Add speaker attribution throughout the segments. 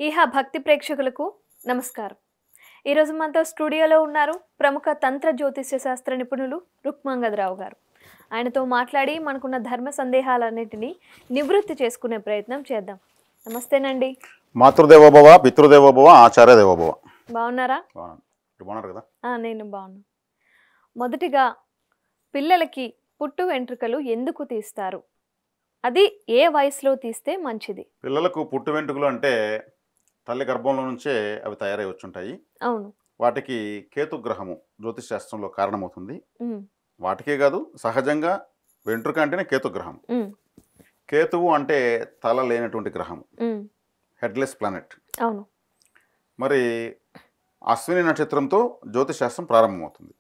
Speaker 1: ఈహా భక్తి ప్రేక్షకులకు నమస్కారం. ఈరోజు మనతో స్టూడియోలో ఉన్నారు ప్రముఖ తంత్ర జ్యోతిష్య శాస్త్ర నిపుణులు రుక్మాంగదరావు గారు. ఆయనతో మాట్లాడి మనకున్న ధర్మ సందేహాలన్నిటినీ నివృత్తి చేసుకునే ప్రయత్నం చేద్దాం. నమస్తేనండి.
Speaker 2: మాతృదేవోభవ, పితృదేవోభవ, ఆచార్య దేవోభవ.
Speaker 1: బాగున్నారా?
Speaker 2: బాగున్నారు కదా?
Speaker 1: నేను బాగున్నాను. మొదటిగా పిల్లలకి పుట్టు వెంట్రుకలు ఎందుకు తీస్తారు? అది ఏ వయసులో తీస్తే మంచిది?
Speaker 2: పిల్లలకు పుట్టు వెంట్రుకలు అంటే తల్లి గర్భంలో నుంచే అవి తయారై వచ్చుంటాయి.
Speaker 1: అవును.
Speaker 2: వాటికి కేతుగ్రహము జ్యోతిష్ శాస్త్రంలో కారణమవుతుంది. వాటికే కాదు, సహజంగా వెంట్రుక అంటేనే కేతుగ్రహం. కేతువు అంటే తల లేనటువంటి గ్రహం, హెడ్లెస్ ప్లానెట్.
Speaker 1: అవును.
Speaker 2: మరి అశ్విని నక్షత్రంతో జ్యోతిష్ శాస్త్రం ప్రారంభమవుతుంది.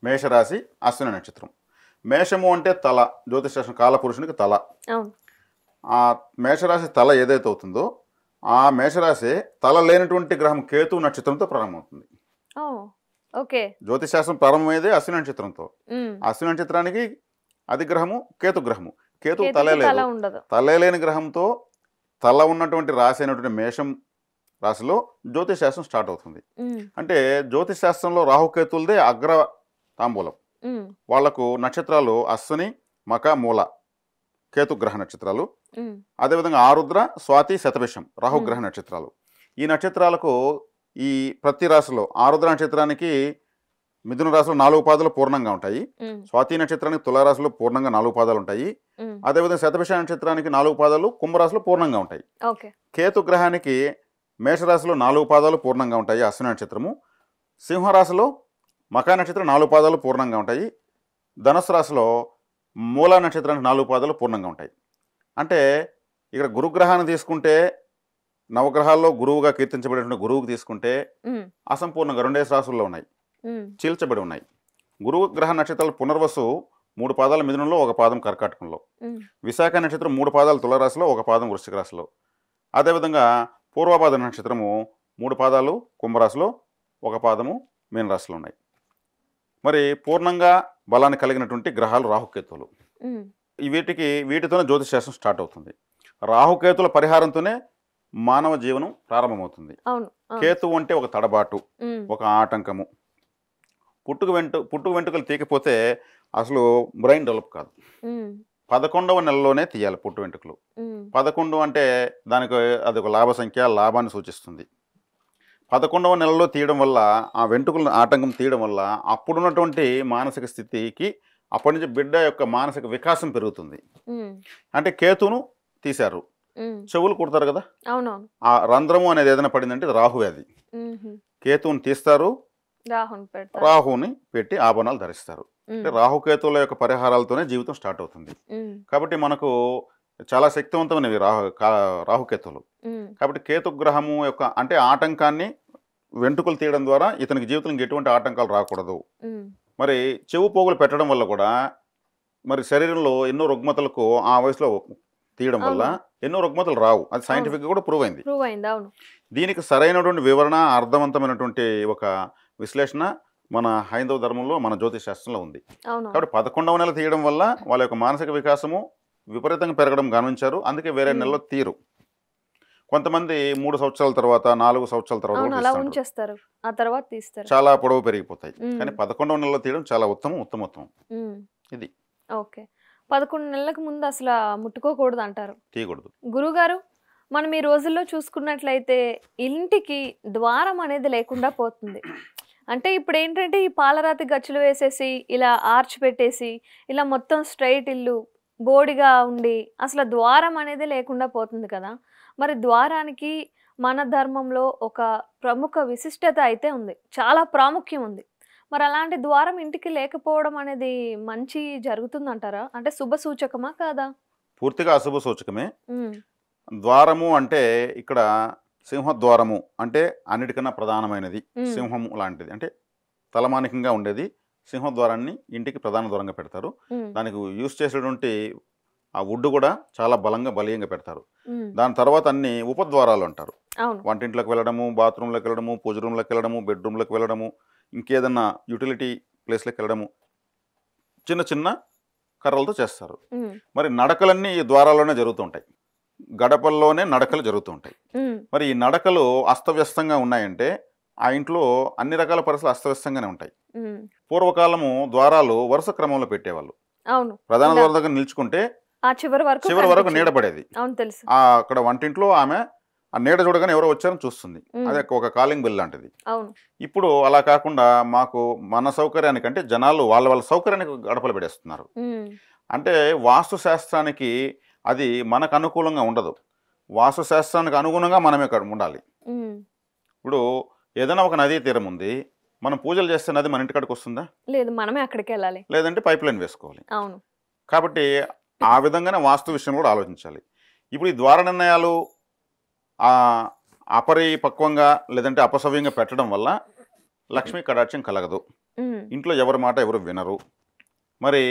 Speaker 2: మేషరాశి అశ్విని నక్షత్రం. మేషము అంటే తల, జ్యోతిష్ శాస్త్రం కాలపురుషునికి తల. ఆ మేషరాశి తల ఏదైతే అవుతుందో ఆ మేషరాశి తల లేనటువంటి గ్రహం కేతు నక్షత్రంతో ప్రారంభమవుతుంది. జ్యోతిష్ శాస్త్రం ప్రారంభమయ్యేదే అశ్విని నక్షత్రంతో. అశ్విని నక్షత్రానికి అధిగ్రహము కేతుగ్రహము. కేతు తలే లేదు. తలే లేని గ్రహంతో తల ఉన్నటువంటి రాశి అయినటువంటి మేషం రాశిలో జ్యోతిష్ శాస్త్రం స్టార్ట్ అవుతుంది. అంటే జ్యోతిష్ శాస్త్రంలో రాహుకేతులదే అగ్ర తాంబూలం. వాళ్లకు నక్షత్రాలు అశ్విని, మక, మూల కేతుగ్రహ నక్షత్రాలు. అదేవిధంగా ఆరుద్ర, స్వాతి, శతభిషం రాహుగ్రహ నక్షత్రాలు. ఈ నక్షత్రాలకు ఈ ప్రతి రాశిలో ఆరుద్ర నక్షత్రానికి మిథున రాశిలో 4 పాదాలు పూర్ణంగా ఉంటాయి. స్వాతి నక్షత్రానికి తులారాశిలో పూర్ణంగా 4 పాదాలు ఉంటాయి. అదేవిధంగా శతభిష నక్షత్రానికి 4 పాదాలు కుంభరాశిలో పూర్ణంగా ఉంటాయి. కేతుగ్రహానికి మేషరాశిలో 4 పాదాలు పూర్ణంగా ఉంటాయి అశ్విని నక్షత్రము. సింహరాశిలో మకా నక్షత్రం 4 పాదాలు పూర్ణంగా ఉంటాయి. ధనుసు రాశిలో మూలా నక్షత్రానికి 4 పాదాలు పూర్ణంగా ఉంటాయి. అంటే ఇక్కడ గురుగ్రహాన్ని తీసుకుంటే నవగ్రహాల్లో గురువుగా కీర్తించబడిన గురువుకు తీసుకుంటే అసంపూర్ణంగా 2 రాశుల్లో ఉన్నాయి, చీల్చబడి ఉన్నాయి. గురువు గ్రహ నక్షత్రాలు పునర్వసు 3 పాదాల మిథునంలో, 1 పాదం కర్కాటకంలో. విశాఖ నక్షత్రం 3 పాదాలు తులారాశిలో, 1 పాదం వృశ్చిక రాశిలో. అదేవిధంగా పూర్వపాద నక్షత్రము 3 పాదాలు కుంభరాశిలో, 1 పాదము మీనరాశిలో ఉన్నాయి. మరి పూర్ణంగా బలాన్ని కలిగినటువంటి గ్రహాలు రాహుకేతువులు. వీటితోనే జ్యోతిష్ శాస్త్రం స్టార్ట్ అవుతుంది. రాహుకేతుల పరిహారంతోనే మానవ జీవనం ప్రారంభమవుతుంది. కేతువు అంటే ఒక తడబాటు, ఒక ఆటంకము. పుట్టుక వెంట్రుకలు తీయకపోతే అసలు బ్రెయిన్ డెవలప్ కాదు. 11వ నెలలోనే తీయాలి పుట్టు వెంట్రుకలు. 11 అంటే దానికి అది ఒక లాభ సంఖ్య, లాభాన్ని సూచిస్తుంది. 11వ నెలలో తీయడం వల్ల, ఆ వెంట్రుకలను ఆటంకం తీయడం వల్ల అప్పుడున్నటువంటి మానసిక స్థితికి అప్పటి నుంచి బిడ్డ యొక్క మానసిక వికాసం పెరుగుతుంది. అంటే కేతును తీశారు, చెవులు కుడతారు కదా, ఆ రంధ్రము అనేది ఏదైనా పడిందంటే రాహువే. అది కేతువుని తీస్తారు, రాహుని పెట్టి ఆభరణాలు ధరిస్తారు. అంటే రాహుకేతువుల యొక్క పరిహారాలతోనే జీవితం స్టార్ట్ అవుతుంది. కాబట్టి మనకు చాలా శక్తివంతమైనవి రాహుకేతువులు. కాబట్టి కేతుగ్రహము యొక్క అంటే ఆటంకాన్ని వెంట్రుకలు తీయడం ద్వారా ఇతనికి జీవితంలో ఎటువంటి ఆటంకాలు రాకూడదు. మరి చెవు పోగులు పెట్టడం వల్ల కూడా మరి శరీరంలో ఎన్నో రుగ్మతలకు ఆ వయసులో తీయడం వల్ల ఎన్నో రుగ్మతలు రావు. అది సైంటిఫిక్గా కూడా ప్రూవ్ అయింది. దీనికి సరైనటువంటి వివరణ, అర్థవంతమైనటువంటి ఒక విశ్లేషణ మన హైందవ ధర్మంలో, మన జ్యోతిష్ శాస్త్రంలో ఉంది. కాబట్టి 11వ నెల తీయడం వల్ల వాళ్ళ యొక్క మానసిక వికాసము విపరీతంగా పెరగడం గమనించారు. అందుకే వేరే నెలలో తీరు. కొంతమంది 3 సంవత్సరాల తర్వాత, 4 సంవత్సరాల తర్వాత తీస్తారు. చాలా పొడవు పెరిగిపోతాయి. కానీ 11వ నెలలో తీయడం చాలా ఉత్తమం. ఇది
Speaker 1: 11 నెలలకు ముందు అసలు ముట్టుకోకూడదు అంటారు,
Speaker 2: తీయకూడదు.
Speaker 1: గురుగారు, మనం ఈ రోజుల్లో చూసుకున్నట్లయితే ఇంటికి ద్వారం అనేది లేకుండా పోతుంది. అంటే ఇప్పుడు ఏంటంటే ఈ పాలరాతి గచ్చులు వేసేసి, ఇలా ఆర్చ్ పెట్టేసి, ఇలా మొత్తం స్ట్రైట్ ఇల్లు బోడిగా ఉండి అసలు ద్వారం అనేది లేకుండా పోతుంది కదా. మరి ద్వారానికి మన ధర్మంలో ఒక ప్రముఖ విశిష్టత అయితే ఉంది, చాలా ప్రాముఖ్యం ఉంది. మరి అలాంటి ద్వారం ఇంటికి లేకపోవడం అనేది మంచి జరుగుతుందంటారా? అంటే శుభ సూచకమా కాదా?
Speaker 2: పూర్తిగా అశుభ సూచకమే. ద్వారము అంటే ఇక్కడ సింహద్వారము అంటే అన్నిటికన్నా ప్రధానమైనది. సింహము లాంటిది అంటే తలమానికంగా ఉండేది. సింహద్వారాన్ని ఇంటికి ప్రధాన ద్వారంగా పెడతారు. దానికి యూజ్ చేసేటువంటి ఆ వుడ్ కూడా చాలా బలీయంగా పెడతారు. దాని తర్వాత అన్ని ఉపద్వారాలు అంటారు. వంటింట్లోకి వెళ్ళడము, బాత్రూంలోకి వెళ్ళడము, పూజ రూమ్లోకి వెళ్ళడము, బెడ్రూమ్లోకి వెళ్ళడము, ఇంకేదన్నా యూటిలిటీ ప్లేస్లోకి వెళ్ళడము చిన్న చిన్న కర్రలతో చేస్తారు. మరి నడకలన్నీ ఈ ద్వారాల్లోనే జరుగుతుంటాయి. గడపల్లోనే నడకలు జరుగుతూ ఉంటాయి. మరి ఈ నడకలు అస్తవ్యస్తంగా ఉన్నాయంటే ఆ ఇంట్లో అన్ని రకాల పరిస్థితులు అస్తవ్యస్తంగానే ఉంటాయి. పూర్వకాలము ద్వారాలు వరుస క్రమంలో పెట్టేవాళ్ళు. ప్రధాన ద్వారం దగ్గర నిల్చుకుంటే చివరి వరకు నీడ పడేది. అక్కడ వంటింట్లో ఆమె ఆ నీడ చూడగానే ఎవరో వచ్చారని చూస్తుంది. అది ఒక కాలింగ్ బెల్ లాంటిది. ఇప్పుడు అలా కాకుండా మాకు మన సౌకర్యానికంటే జనాలు వాళ్ళ సౌకర్యానికి గడపలు పెడేస్తున్నారు. అంటే వాస్తు శాస్త్రానికి అది మనకు అనుకూలంగా ఉండదు. వాస్తు శాస్త్రానికి అనుగుణంగా మనమే ఉండాలి. ఇప్పుడు ఏదైనా ఒక నదీ తీరం ఉంది, మనం పూజలు చేస్తే నది మన ఇంటికాడికి వస్తుందా? లేదు, మనమే అక్కడికి వెళ్ళాలి. లేదంటే పైప్ లైన్ వేసుకోవాలి. అవును. కాబట్టి ఆ విధంగానే వాస్తు విషయం కూడా ఆలోచించాలి. ఇప్పుడు ఈ ద్వార నిర్ణయాలు అపరిపక్వంగా లేదంటే అపసవ్యంగా పెట్టడం వల్ల లక్ష్మీ కటాక్షం కలగదు. ఇంట్లో ఎవరి మాట ఎవరు వినరు. మరి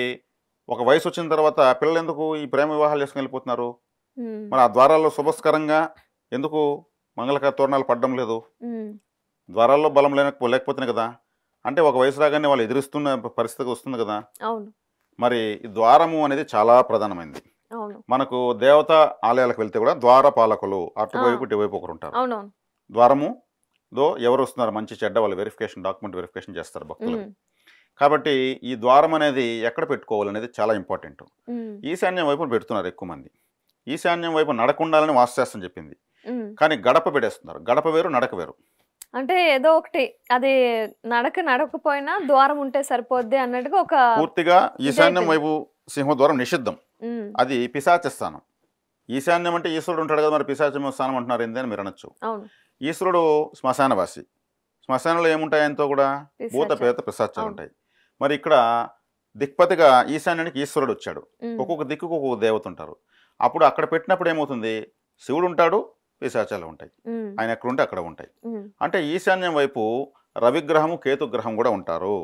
Speaker 2: ఒక వయసు వచ్చిన తర్వాత పిల్లలు ఎందుకు ఈ ప్రేమ వివాహాలు చేసుకుని వెళ్ళిపోతున్నారు? మరి ఆ ద్వారాల్లో శుభస్కరంగా ఎందుకు మంగళకర తోరణాలు పడడం లేదు? ద్వారాల్లో బలం లేకపోతేనే కదా. అంటే ఒక వయసు రాగానే వాళ్ళు ఎదురుస్తున్న పరిస్థితి వస్తుంది కదా. మరి ఈ ద్వారము అనేది చాలా ప్రధానమైనది. మనకు దేవతా ఆలయాలకు వెళ్తే కూడా ద్వార పాలకులు అటువైపు ఇటువైపు ఒకరు ఉంటారు. ద్వారము ఎవరు వస్తున్నారు మంచి చెడ్డ వాళ్ళు డాక్యుమెంట్ వెరిఫికేషన్ చేస్తారు భక్తులు. కాబట్టి ఈ ద్వారం అనేది ఎక్కడ పెట్టుకోవాలనేది చాలా ఇంపార్టెంట్. ఈశాన్యం వైపు పెడుతున్నారు ఎక్కువ మంది. ఈశాన్యం వైపు నడకుండాలని వాస్తుశాస్త్రం చెప్పింది, కానీ గడప పెట్టేస్తున్నారు. గడప వేరు, నడక వేరు. అంటే ఏదో ఒకటి అది నడకపోయినా ద్వారం ఉంటే సరిపోద్ది అన్నట్టుగా ఒక పూర్తిగా ఈశాన్యం వైపు సింహద్వారం నిషిద్ధం. అది పిశాచ స్థానం. ఈశాన్యం అంటే ఈశ్వరుడు ఉంటాడు కదా, మరి పిశాచ స్థానం అంటున్నారు ఏంది అని మీరు అనొచ్చు. ఈశ్వరుడు శ్మశానవాసి. శ్మశానంలో ఏముంటాయి? ఆయనతో కూడా భూత పేత పిశాచాలు ఉంటాయి. మరి ఇక్కడ దిక్పతిగా ఈశాన్యానికి ఈశ్వరుడు వచ్చాడు. ఒక్కొక్క దిక్కుకు ఒక్కొక్క దేవత ఉంటారు. అప్పుడు అక్కడ పెట్టినప్పుడు ఏమవుతుంది? శివుడు ఉంటాడు, పిశాచాలు ఉంటాయి. ఆయన ఎక్కడ ఉంటే అక్కడ ఉంటాయి. అంటే ఈశాన్యం వైపు రవిగ్రహము కేతుగ్రహం కూడా ఉంటారు.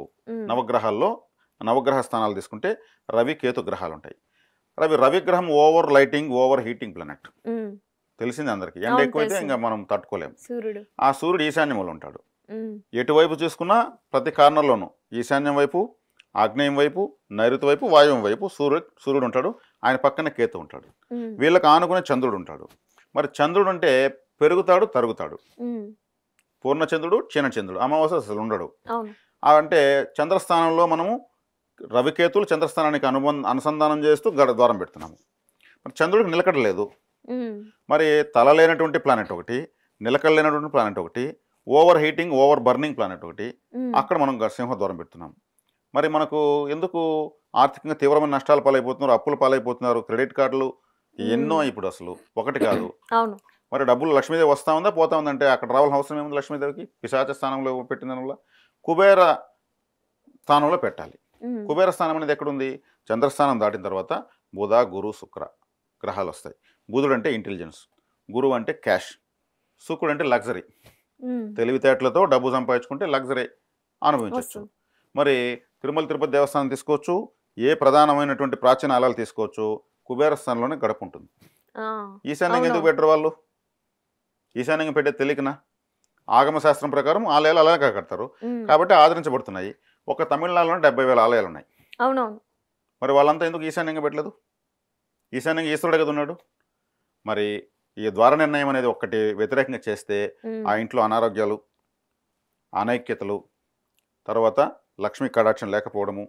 Speaker 2: నవగ్రహాల్లో నవగ్రహ స్థానాలు తీసుకుంటే రవి కేతు గ్రహాలు ఉంటాయి. రవిగ్రహం over lighting, over heating planet. తెలిసింది అందరికి. ఎండ ఎక్కువైతే ఇంకా మనం తట్టుకోలేము. ఆ సూర్యుడు ఈశాన్యంలో ఉంటాడు. ఎటువైపు చూసుకున్నా ప్రతి కార్నర్లోనూ ఈశాన్యం వైపు, ఆగ్నేయం వైపు, నైరుతి వైపు, వాయువ్యం వైపు సూర్యుడు ఉంటాడు. ఆయన పక్కన కేతు ఉంటాడు. వీళ్ళకి ఆనుకునే చంద్రుడు ఉంటాడు. మరి చంద్రుడు అంటే పెరుగుతాడు, తరుగుతాడు. పూర్ణచంద్రుడు, క్షీణచంద్రుడు. అమావాస్య అసలు ఉండడు. అంటే చంద్రస్థానంలో మనము రవికేతులు చంద్రస్థానానికి అనుసంధానం చేస్తూ ద్వారం పెడుతున్నాము. మరి చంద్రుడికి నిలకడ లేదు. మరి తల లేనటువంటి ప్లానెట్ ఒకటి, నిలకడ లేనటువంటి ప్లానెట్ ఒకటి, over heating, over burning planet ఒకటి, అక్కడ మనం సింహద్వారం పెడుతున్నాం. మరి మనకు ఎందుకు ఆర్థికంగా తీవ్రమైన నష్టాలు పాలైపోతున్నారు, అప్పులు పాలైపోతున్నారు, క్రెడిట్ కార్డులు ఎన్నో ఇప్పుడు అసలు ఒకటి కాదు. మరి డబ్బులు లక్ష్మీదేవి వస్తూ ఉందా పోతా ఉందంటే అక్కడ రావాల్సిన అవసరం ఏముంది? లక్ష్మీదేవికి పిశాచ స్థానంలో పెట్టిన దానివల్ల కుబేర స్థానంలో పెట్టాలి. కుబేర స్థానం అనేది ఎక్కడుంది? చంద్రస్థానం దాటిన తర్వాత బుధ, గురు, శుక్ర గ్రహాలు వస్తాయి. బుధుడు అంటే ఇంటెలిజెన్స్, గురువు అంటే క్యాష్, శుక్రుడు అంటే లగ్జరీ, తెలివితేటలతో డబ్బు సంపాదించుకుంటే లగ్జరీ అనుభవించవచ్చు. మరి తిరుమల తిరుపతి దేవస్థానం తీసుకోవచ్చు, ఏ ప్రధానమైనటువంటి ప్రాచీన ఆలయాలు తీసుకోవచ్చు, కుబేర స్థానంలోనే గడప ఉంటుంది. ఈశాన్యంగా ఎందుకు పెట్టరు వాళ్ళు? ఈశాన్యంగా పెట్టే తెలియకనా? ఆగమ శాస్త్రం ప్రకారం ఆలయాలు అలాగే కడతారు కాబట్టి ఆదరించబడుతున్నాయి. ఒక తమిళనాడులోనే 70,000 ఆలయాలు ఉన్నాయి. మరి వాళ్ళంతా ఎందుకు ఈశాన్యంగా పెట్టలేదు? ఈశాన్యంగా ఈశ్వరుడే కదా ఉన్నాడు. మరి ఈ ద్వార నిర్ణయం అనేది ఒక్కటి వ్యతిరేకంగా చేస్తే ఆ ఇంట్లో అనారోగ్యాలు, అనైక్యతలు, తర్వాత లక్ష్మీ కటాక్షం లేకపోవడము,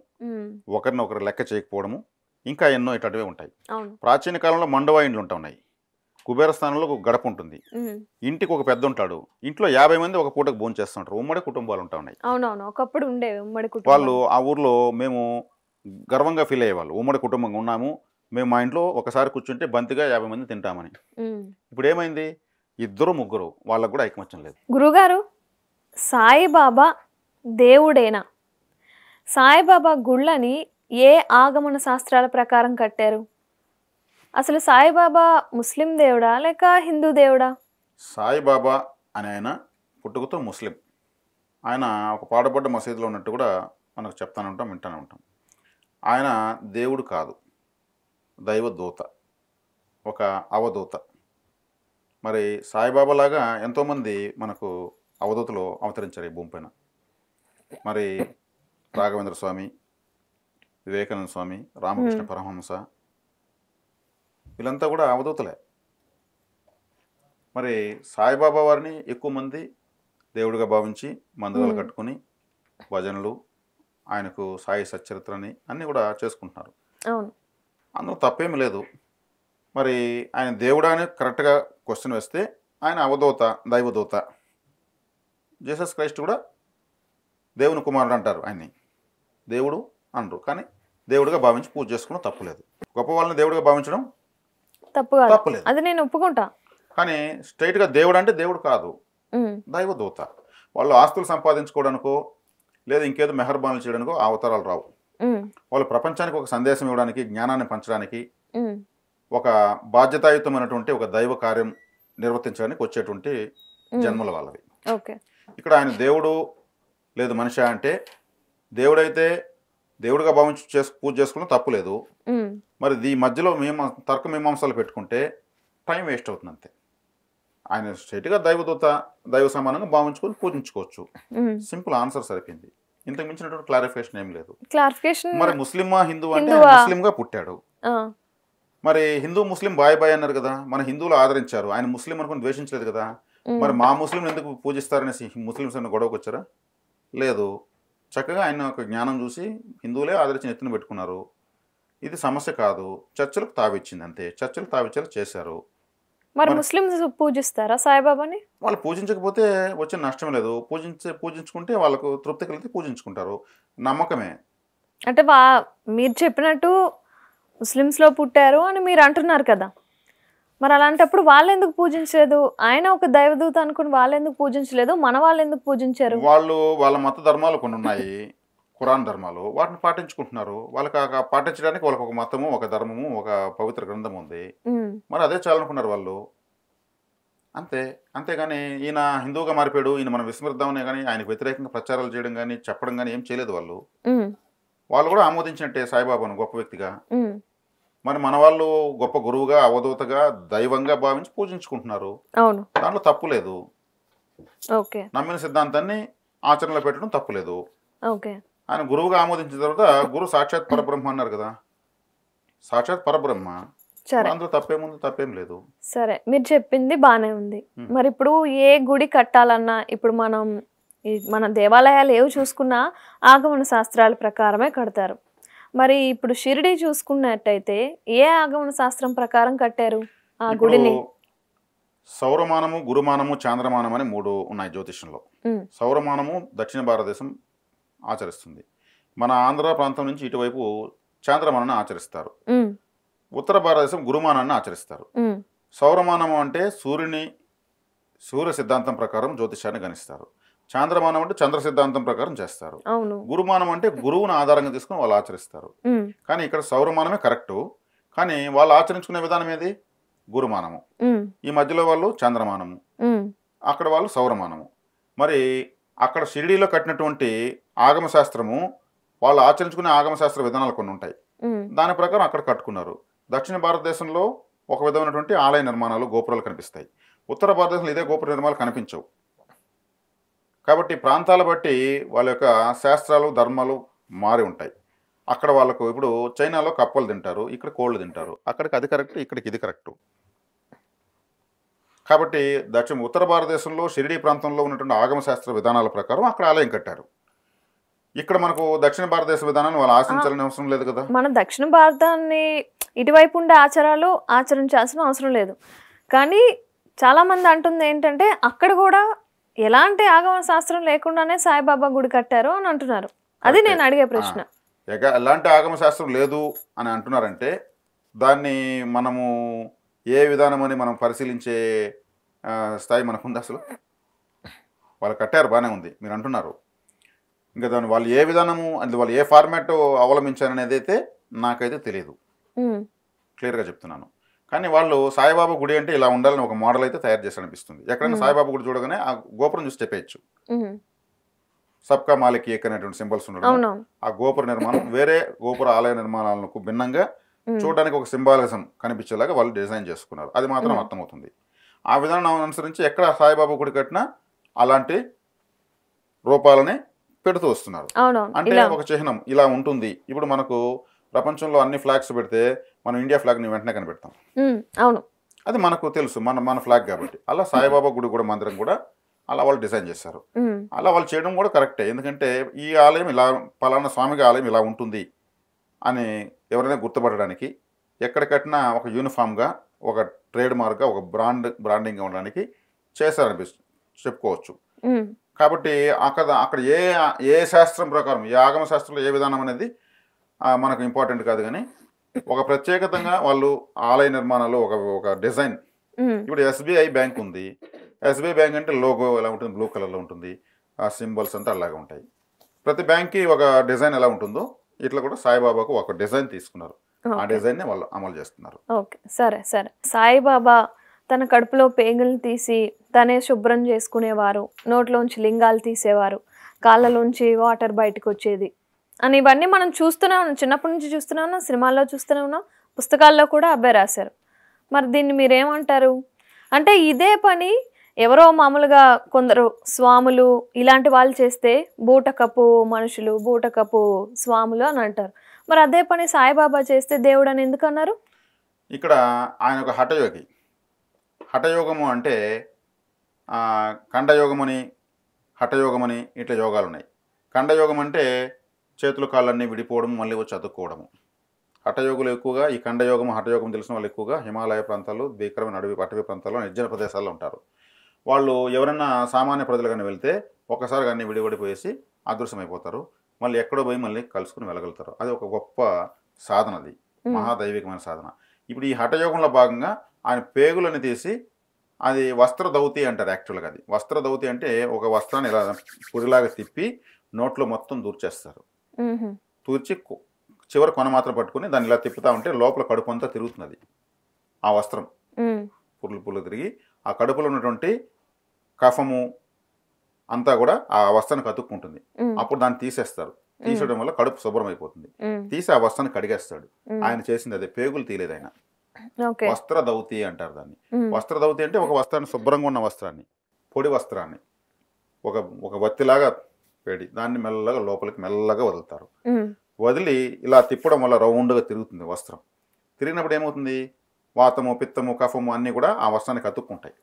Speaker 2: ఒకరినొకరు లెక్క చేయకపోవడము, ఇంకా ఎన్నో ఇటువంటివే ఉంటాయి. ప్రాచీన కాలంలో మండవా ఇండ్లు ఉంటున్నాయి. కుబేర స్థానంలో ఒక గడప ఉంటుంది. ఇంటికి ఒక పెద్ద ఉంటాడు. ఇంట్లో 50 మంది ఒక పూటకు భోజనం చేస్తుంటారు. ఉమ్మడి కుటుంబాలు ఉంటా ఉన్నాయి. ఒకప్పుడు ఉండేవి ఉమ్మడి కుటుంబాలు. వాళ్ళు ఆ ఊర్లో మేము గర్వంగా ఫీల్ అయ్యేవాళ్ళు. ఉమ్మడి కుటుంబంగా ఉన్నాము, మేము మా ఇంట్లో ఒకసారి కూర్చుంటే బంతిగా 50 మంది తింటామని. ఇప్పుడు ఏమైంది? ఇద్దరు ముగ్గురు వాళ్ళకు కూడా ఐకమత్యం లేదు. గురుగారు, సాయిబాబా దేవుడేనా? సాయిబాబా గుళ్ళని ఏ ఆగమన శాస్త్రాల ప్రకారం కట్టారు? అసలు సాయిబాబా ముస్లిం దేవుడా లేక హిందూ దేవుడా? సాయిబాబా అని ఆయన పుట్టుకతో ముస్లిం. ఆయన ఒక పాడబడ్డ మసీదులో ఉన్నట్టు కూడా మనకు చెప్తానే ఉంటాం, వింటూనే ఉంటాం. ఆయన దేవుడు కాదు, దైవదూత, ఒక అవధూత. మరి సాయిబాబా లాగా ఎంతోమంది మనకు అవధూతలు అవతరించారు ఈ భూమిపైన. మరి రాఘవేంద్ర స్వామి, వివేకానంద స్వామి, రామకృష్ణ పరమహంస, వీళ్ళంతా కూడా అవధూతలే. మరి సాయిబాబా వారిని ఎక్కువ మంది దేవుడిగా భావించి మందిరాలు
Speaker 1: ఉమ్,
Speaker 2: కట్టుకుని భజనలు, ఆయనకు సాయి సచ్చరిత్రని అన్నీ కూడా చేసుకుంటున్నారు.
Speaker 1: అవును.
Speaker 2: అందులో తప్పేమీ లేదు. మరి ఆయన దేవుడా అని కరెక్ట్గా క్వశ్చన్ వేస్తే ఆయన అవధూత, దైవదూత. జీసస్ క్రైస్ట్ కూడా దేవుని కుమారుడు అంటారు ఆయన్ని, దేవుడు అనరు, కానీ దేవుడిగా భావించి పూజ చేసుకోవడం తప్పులేదు. గొప్ప వాళ్ళని దేవుడిగా భావించడం
Speaker 1: తప్పు కాదు,
Speaker 2: తప్పులేదు.
Speaker 1: అది నేను ఒప్పుకుంటా.
Speaker 2: కానీ స్ట్రైట్గా దేవుడు అంటే దేవుడు కాదు,
Speaker 1: ఉమ్,
Speaker 2: దైవదూత. వాళ్ళు ఆస్తులు సంపాదించుకోవడానికో లేదా ఇంకేదో మెహర్బాన్లు చేయడానికో ఆ అవతారాలు రావు.
Speaker 1: ఉమ్,
Speaker 2: వాళ్ళు ప్రపంచానికి ఒక సందేశం ఇవ్వడానికి, జ్ఞానాన్ని పంచడానికి,
Speaker 1: ఉమ్,
Speaker 2: ఒక బాధ్యతాయుతమైనటువంటి ఒక దైవ కార్యం నిర్వర్తించడానికి వచ్చేటువంటి జన్మల వాళ్ళవి.
Speaker 1: ఓకే.
Speaker 2: ఇక్కడ ఆయన దేవుడు లేదు మనిషి అంటే, దేవుడైతే దేవుడిగా భావించి పూజ చేసుకున్న తప్పులేదు.
Speaker 1: ఉమ్,
Speaker 2: మరి ఈ మధ్యలో మేము తర్క మీమాంసాలు పెట్టుకుంటే టైం వేస్ట్ అవుతుంది అంతే. ఆయన స్ట్రైట్గా దైవదూత, దైవ సమానంగా భావించుకొని పూజించుకోవచ్చు.
Speaker 1: ఉమ్.
Speaker 2: సింపుల్ ఆన్సర్ సరిపోయింది. ఇంతకు మించినటువంటి క్లారిఫికేషన్ ఏం లేదు.
Speaker 1: క్లారిఫికేషన్.
Speaker 2: మరి ముస్లిమా హిందూ అంటే
Speaker 1: హిందువా?
Speaker 2: ముస్లింగా పుట్టాడు.
Speaker 1: ఆ,
Speaker 2: మరి హిందూ ముస్లిం బాయ్ బాయ్ అన్నారు కదా, మన హిందువులు ఆదరించారు, ఆయన ముస్లిం అనుకుని ద్వేషించలేదు కదా. మరి మా ముస్లిం ఎందుకు పూజిస్తారనేసి ముస్లింస్ అన్న గొడవకు వచ్చారా? లేదు. చక్కగా ఆయన ఒక జ్ఞానం చూసి హిందువులే ఆదరించి ఎత్తున పెట్టుకున్నారు. ఇది సమస్య కాదు, చర్చలకు తావిచ్చింది అంతే. చర్చలకు తావిచ్చేలా చేశారు.
Speaker 1: మరి ముస్లిమ్స్ పూజిస్తారా సాయిబాబాని?
Speaker 2: వాళ్ళు పూజించకపోతే వచ్చే నష్టం లేదు. పూజించుకుంటే వాళ్ళకు తృప్తి కలిగితే పూజించుకుంటారు, నమ్మకమే.
Speaker 1: అంటే మీరు చెప్పినట్టు ముస్లిమ్స్లో పుట్టారు అని మీరు అంటున్నారు కదా, మరి అలాంటప్పుడు వాళ్ళు ఎందుకు పూజించలేదు? ఆయన ఒక దైవదూత అనుకుని వాళ్ళు ఎందుకు పూజించలేదు? మన వాళ్ళు ఎందుకు పూజించారు?
Speaker 2: వాళ్ళు వాళ్ళ మత ధర్మాలు కొన్ని ఉన్నాయి, ఖురాన్ ధర్మాలు, వాటిని పాటించుకుంటున్నారు. వాళ్ళకి పాటించడానికి వాళ్ళకి ఒక మతము, ఒక ధర్మము, ఒక పవిత్ర గ్రంథం ఉంది. మరి అదే చాలనుకున్నారు వాళ్ళు, అంతే. అంతేగాని ఈయన హిందువుగా మారిపోయాడు, ఈయన మనం విస్మరిద్దామనే కానీ ఆయనకు వ్యతిరేకంగా ప్రచారాలు చేయడం కానీ చెప్పడం కానీ ఏం చేయలేదు వాళ్ళు. వాళ్ళు కూడా ఆమోదించినట్టే సాయిబాబాను గొప్ప వ్యక్తిగా. మరి మన వాళ్ళు గొప్ప గురువుగా, అవధూతగా, దైవంగా భావించి పూజించుకుంటున్నారు.
Speaker 1: అవును,
Speaker 2: దాంట్లో తప్పు లేదు.
Speaker 1: ఓకే.
Speaker 2: నమ్మిన సిద్ధాంతాన్ని ఆచరణలో పెట్టడం తప్పులేదు.
Speaker 1: ఓకే.
Speaker 2: ఆయన గురువుగా ఆమోదించిన తర్వాత గురు సాక్షాత్ పరబ్రహ్మ అన్నారు కదా, సాక్షాత్ పరబ్రహ్మ.
Speaker 1: సరే,
Speaker 2: అందులో తప్పేముంది? తప్పేం లేదు.
Speaker 1: సరే, మీరు చెప్పింది బాగానే ఉంది. మరి ఇప్పుడు ఏ గుడి కట్టాలన్నా, ఇప్పుడు మన దేవాలయాలు ఏవి చూసుకున్నా ఆగమన శాస్త్రాల ప్రకారమే కడతారు. మరి ఇప్పుడు షిరిడి చూసుకున్నట్టయితే ఏ ఆగమన శాస్త్రం ప్రకారం కట్టారు ఆ గుడిని?
Speaker 2: సౌరమానము, గురుమానము, చాంద్రమానం అని 3 ఉన్నాయి జ్యోతిషంలో. సౌరమానము దక్షిణ భారతదేశం ఆచరిస్తుంది. మన ఆంధ్ర ప్రాంతం నుంచి ఇటువైపు చాంద్రమానాన్ని ఆచరిస్తారు. ఉత్తర భారతదేశం గురుమానాన్ని ఆచరిస్తారు. సౌరమానము అంటే సూర్య సిద్ధాంతం ప్రకారం జ్యోతిషాన్ని గణిస్తారు. చాంద్రమానం అంటే చంద్ర సిద్ధాంతం ప్రకారం చేస్తారు. గురుమానం అంటే గురువుని ఆధారంగా తీసుకుని వాళ్ళు ఆచరిస్తారు. కానీ ఇక్కడ సౌరమానమే కరెక్టు, కానీ వాళ్ళు ఆచరించుకునే విధానం ఏది? గురుమానము. ఈ మధ్యలో వాళ్ళు చంద్రమానము, అక్కడ వాళ్ళు సౌరమానము. మరి అక్కడ షిరిడీలో కట్టినటువంటి ఆగమ శాస్త్రము, వాళ్ళు ఆచరించుకునే ఆగమ శాస్త్ర విధానాలు కొన్ని ఉంటాయి, దాని ప్రకారం అక్కడ కట్టుకున్నారు. దక్షిణ భారతదేశంలో ఒక విధమైనటువంటి ఆలయ నిర్మాణాలు, గోపురాలు కనిపిస్తాయి. ఉత్తర భారతదేశంలో ఇదే గోపుర నిర్మాణాలు కనిపించవు. కాబట్టి ప్రాంతాల బట్టి వాళ్ళ యొక్క శాస్త్రాలు, ధర్మాలు మారి ఉంటాయి. అక్కడ వాళ్ళకు ఇప్పుడు చైనాలో కప్పలు తింటారు, ఇక్కడ కోళ్ళు తింటారు. అక్కడికి అది కరెక్ట్, ఇక్కడికి ఇది కరెక్టు. కాబట్టి ఉత్తర భారతదేశంలో షిరిడీ ప్రాంతంలో ఉన్నటువంటి ఆగమ శాస్త్ర విధానాల ప్రకారం అక్కడ ఆలయం కట్టారు. ఇక్కడ మనకు దక్షిణ భారతదేశ విధానాన్ని వాళ్ళు ఆచరించాలని అవసరం లేదు కదా.
Speaker 1: మన దక్షిణ భారతాన్ని ఇటువైపు ఉండే ఆచారాలు ఆచరించాల్సిన అవసరం లేదు. కానీ చాలా మంది అంటుంది ఏంటంటే అక్కడ కూడా ఎలాంటి ఆగమ శాస్త్రం లేకుండానే సాయిబాబా గుడి కట్టారు అని అంటున్నారు. అది నేను అడిగే ప్రశ్న.
Speaker 2: ఎలాంటి ఆగమ శాస్త్రం లేదు అని అంటున్నారంటే దాన్ని మనము ఏ విధానం అని మనం పరిశీలించే స్థాయి మనకుంది? అసలు వాళ్ళు కట్టారు, బాగానే ఉంది మీరు అంటున్నారు, ఇంకా దాన్ని వాళ్ళు ఏ విధానము అంటే వాళ్ళు ఏ ఫార్మాట్ అవలంబించారనేది అయితే నాకైతే తెలియదు, క్లియర్గా చెప్తున్నాను. కానీ వాళ్ళు సాయిబాబా గుడి అంటే ఇలా ఉండాలని ఒక మోడల్ అయితే తయారు చేసి అనిపిస్తుంది. ఎక్కడైనా సాయిబాబా గుడి చూడగానే ఆ గోపురం చూసి చెప్పేయచ్చు, సబ్కా మాలిక్ ఏక్ అనేటువంటి సింబల్స్ ఉండడం, ఆ గోపుర నిర్మాణం వేరే గోపుర ఆలయ నిర్మాణాలకు భిన్నంగా చూడడానికి ఒక సింబాలిజం కనిపించేలాగా వాళ్ళు డిజైన్ చేసుకున్నారు. అది మాత్రం అర్థమవుతుంది. ఆ విధానం అనుసరించి ఎక్కడ సాయిబాబా గుడి కట్టినా అలాంటి రూపాలని పెడుతూ వస్తున్నారు. అంటే ఒక చిహ్నం ఇలా ఉంటుంది. ఇప్పుడు మనకు ప్రపంచంలో అన్ని ఫ్లాగ్స్ పెడితే మనం ఇండియా ఫ్లాగ్ని వెంటనే కనిపెడతాం.
Speaker 1: అవును,
Speaker 2: అది మనకు తెలుసు, మన ఫ్లాగ్ కాబట్టి. అలా సాయిబాబా గుడి కూడా మందిరం కూడా అలా వాళ్ళు డిజైన్ చేశారు. అలా వాళ్ళు చేయడం కూడా కరెక్టే. ఎందుకంటే ఈ ఆలయం ఇలా, పలానా స్వామికి ఆలయం ఇలా ఉంటుంది అని ఎవరైనా గుర్తుపట్టడానికి, ఎక్కడ కట్టినా ఒక యూనిఫామ్గా, ఒక ట్రేడ్ మార్క్గా, ఒక బ్రాండింగ్గా ఉండడానికి చెప్పుకోవచ్చు. కాబట్టి అక్కడ ఏ శాస్త్రం ప్రకారం, ఏ ఆగమ శాస్త్రంలో ఏ విధానం అనేది మనకు ఇంపార్టెంట్ కాదు. కానీ ఒక ప్రత్యేకతంగా వాళ్ళు ఆలయ నిర్మాణాలు ఒక డిజైన్. ఇప్పుడు ఎస్బీఐ బ్యాంక్ ఉంది. ఎస్బీఐ బ్యాంక్ అంటే లోగో ఎలా ఉంటుంది, బ్లూ కలర్లో ఉంటుంది, ఆ సింబల్స్ అంతా అలాగే ఉంటాయి. ప్రతి బ్యాంక్కి ఒక డిజైన్ ఎలా ఉంటుందో ఇట్లా కూడా సాయిబాబాకు ఒక డిజైన్ తీసుకున్నారు. ఆ డిజైన్ని వాళ్ళు అమలు చేస్తున్నారు.
Speaker 1: ఓకే, సరే సరే. సాయిబాబా తన కడుపులో పేగులు తీసి తనే శుభ్రం చేసుకునేవారు, నోట్లోంచి లింగాలు తీసేవారు, కాళ్ళలోంచి వాటర్ బయటకు వచ్చేది అని ఇవన్నీ మనం చూస్తూనే ఉన్నాం, చిన్నప్పటి నుంచి చూస్తూనే ఉన్నాం, సినిమాల్లో చూస్తూనే ఉన్నాం, పుస్తకాల్లో కూడా అబ్బాయి రాశారు. మరి దీన్ని మీరేమంటారు? అంటే ఇదే పని ఎవరో మామూలుగా కొందరు స్వాములు ఇలాంటి వాళ్ళు చేస్తే బూటకపు మనుషులు, బూటకపు స్వాములు అని అంటారు. మరి అదే పని సాయిబాబా చేస్తే దేవుడు అని ఎందుకు అన్నారు?
Speaker 2: ఇక్కడ ఆయన ఒక హఠయోగి. హఠయోగము అంటే ఖండయోగమని, హఠయోగమని ఇట్లా యోగాలు ఉన్నాయి. ఖండయోగం అంటే చేతులు కాళ్ళన్నీ విడిపోవడం, మళ్ళీ వచ్చి అతుక్కోవడము. హఠయోగులు ఎక్కువగా ఈ ఖండయోగం, హఠయోగం తెలిసిన వాళ్ళు ఎక్కువగా హిమాలయ ప్రాంతాలు, భీకరమైన అటవీ ప్రాంతాల్లో, నిర్జన ప్రదేశాల్లో ఉంటారు. వాళ్ళు ఎవరైనా సామాన్య ప్రజలు కానీ వెళ్తే ఒక్కసారి కానీ విడిపడిపోయేసి అదృశ్యమైపోతారు. మళ్ళీ ఎక్కడో పోయి మళ్ళీ కలుసుకుని వెళ్ళగలుగుతారు. అది ఒక గొప్ప సాధన, అది మహాదైవికమైన సాధన. ఇప్పుడు ఈ హఠయోగంలో భాగంగా ఆయన పేగులను తీసి, అది వస్త్ర దౌతి అంటారు యాక్చువల్గా. అది వస్త్ర దౌతి అంటే ఒక వస్త్రాన్ని ఇలా పుడిలాగా తిప్పి నోట్లో మొత్తం దూర్చేస్తారు. తూర్చి చివరి కొన మాత్రం పట్టుకుని దాన్ని ఇలా తిప్పుతా ఉంటే లోపల కడుపు అంతా తిరుగుతుంది. ఆ వస్త్రం పుర్లు తిరిగి ఆ కడుపులో ఉన్నటువంటి కఫము అంతా కూడా ఆ వస్త్రానికి అతుక్కుంటుంది. అప్పుడు దాన్ని తీసేస్తారు. తీసేయడం వల్ల కడుపు శుభ్రం అయిపోతుంది. తీసి ఆ వస్త్రాన్ని కడిగేస్తాడు. ఆయన చేసింది అదే, పేగులు తీయలేదు ఆయన. వస్త్ర దౌతి అంటారు దాన్ని. వస్త్ర దౌతి అంటే ఒక వస్త్రాన్ని, శుభ్రంగా ఉన్న వస్త్రాన్ని, పొడి వస్త్రాన్ని ఒక వత్తిలాగా వేడి దాన్ని మెల్లగా లోపలికి మెల్లగా వదులుతారు. వదిలి ఇలా తిప్పడం వల్ల రౌండ్గా తిరుగుతుంది వస్త్రం. తిరిగినప్పుడు ఏమవుతుంది, వాతము, పిత్తము, కఫము అన్నీ కూడా ఆ వస్త్రానికి అతుక్కుంటాయి.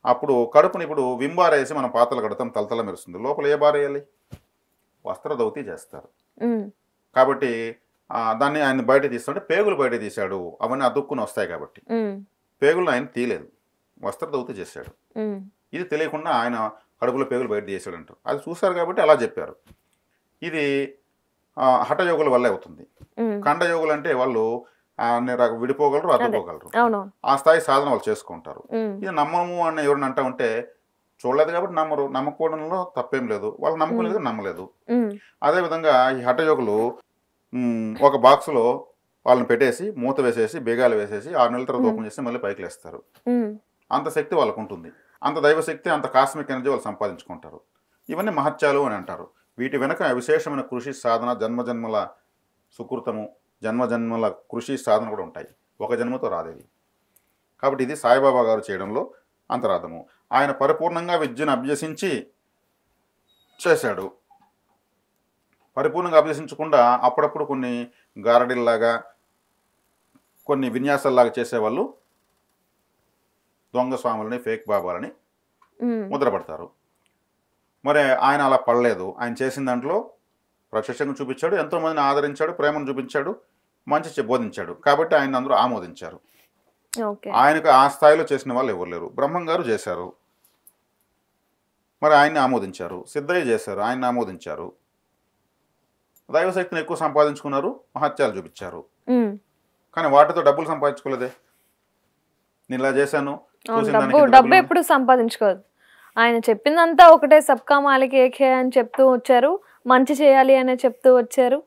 Speaker 2: అప్పుడు కడుపుని ఇప్పుడు వింబారేసి మనం పాత్రలు కడతాం, తలతల మెరుస్తుంది. లోపల ఏ బారేయాలి? వస్త్ర దౌతి చేస్తారు. కాబట్టి దాన్ని ఆయన బయట తీస్తుంటే పేగులు బయట తీశాడు, అవన్నీ అతుక్కుని వస్తాయి కాబట్టి. పేగులను ఆయన తీయలేదు, వస్త్ర దౌతి చేశాడు. ఇది తెలియకుండా ఆయన కడుపులో పేగులు బయట తీసాడు అంటారు. అది చూశారు కాబట్టి అలా చెప్పారు. ఇది హఠయోగుల వల్లే అవుతుంది. ఖండయోగులు అంటే వాళ్ళు విడిపోగలరు, అతుక్కోగలరు. ఆ స్థాయి సాధన వాళ్ళు చేసుకుంటారు. ఇది నమ్మము అని ఎవరిని అంటా ఉంటే చూడలేదు కాబట్టి నమ్మరు. నమ్మకపోవడంలో తప్పేం లేదు. వాళ్ళు నమ్మకం లేదు, నమ్మలేదు. అదేవిధంగా ఈ హఠయోగులు ఒక బాక్స్లో వాళ్ళని పెట్టేసి మూత వేసేసి బేగాలు వేసేసి 6 నెలల తర్వాత ఓపెన్ చేసి మళ్ళీ పైకి లేస్తారు. అంత శక్తి వాళ్ళకు ఉంటుంది. అంత దైవశక్తి, అంత కాస్మిక్ ఎనర్జీ వాళ్ళు సంపాదించుకుంటారు. ఇవన్నీ మహత్యాలు అని అంటారు. వీటి వెనక విశేషమైన కృషి, సాధన, జన్మజన్మల సుకృతము, జన్మజన్మల కృషి, సాధన కూడా ఉంటాయి. ఒక జన్మతో రాదేవి. కాబట్టి ఇది సాయిబాబా గారు చేయడంలో అంతరార్థము. ఆయన పరిపూర్ణంగా విద్యను అభ్యసించి చేశాడు. పరిపూర్ణంగా అభ్యసించకుండా అప్పుడప్పుడు కొన్ని గారడీల్లాగా, కొన్ని విన్యాసాల్లాగా చేసేవాళ్ళు దొంగ స్వాములని, ఫేక్ బాబాలని ముద్రపడతారు. మరి ఆయన అలా పడలేదు. ఆయన చేసిన దాంట్లో ప్రత్యక్షంగా చూపించాడు, ఎంతోమందిని ఆదరించాడు, ప్రేమను చూపించాడు, మంచి బోధించాడు. కాబట్టి ఆయన అందరూ ఆమోదించారు. ఆయనకు ఆ స్థాయిలో చేసిన వాళ్ళు ఎవరు లేరు. బ్రహ్మం గారు చేశారు, మరి ఆయన్ని ఆమోదించారు. సిద్ధయ్య చేశారు, ఆయన్ని ఆమోదించారు. దైవశక్తిని ఎక్కువ సంపాదించుకున్నారు, మహత్యాలు చూపించారు. కానీ వాటితో డబ్బులు సంపాదించుకోలేదే. నేను ఇలా చేశాను,
Speaker 1: డబ్బు ఎప్పుడు సంపాదించుకోదు. ఆయన చెప్పిందంతా ఒకటే, సబ్కా మాలిక్ ఏకే అని చెప్తూ వచ్చారు, మంచి చేయాలి అనే చెప్తూ వచ్చారు,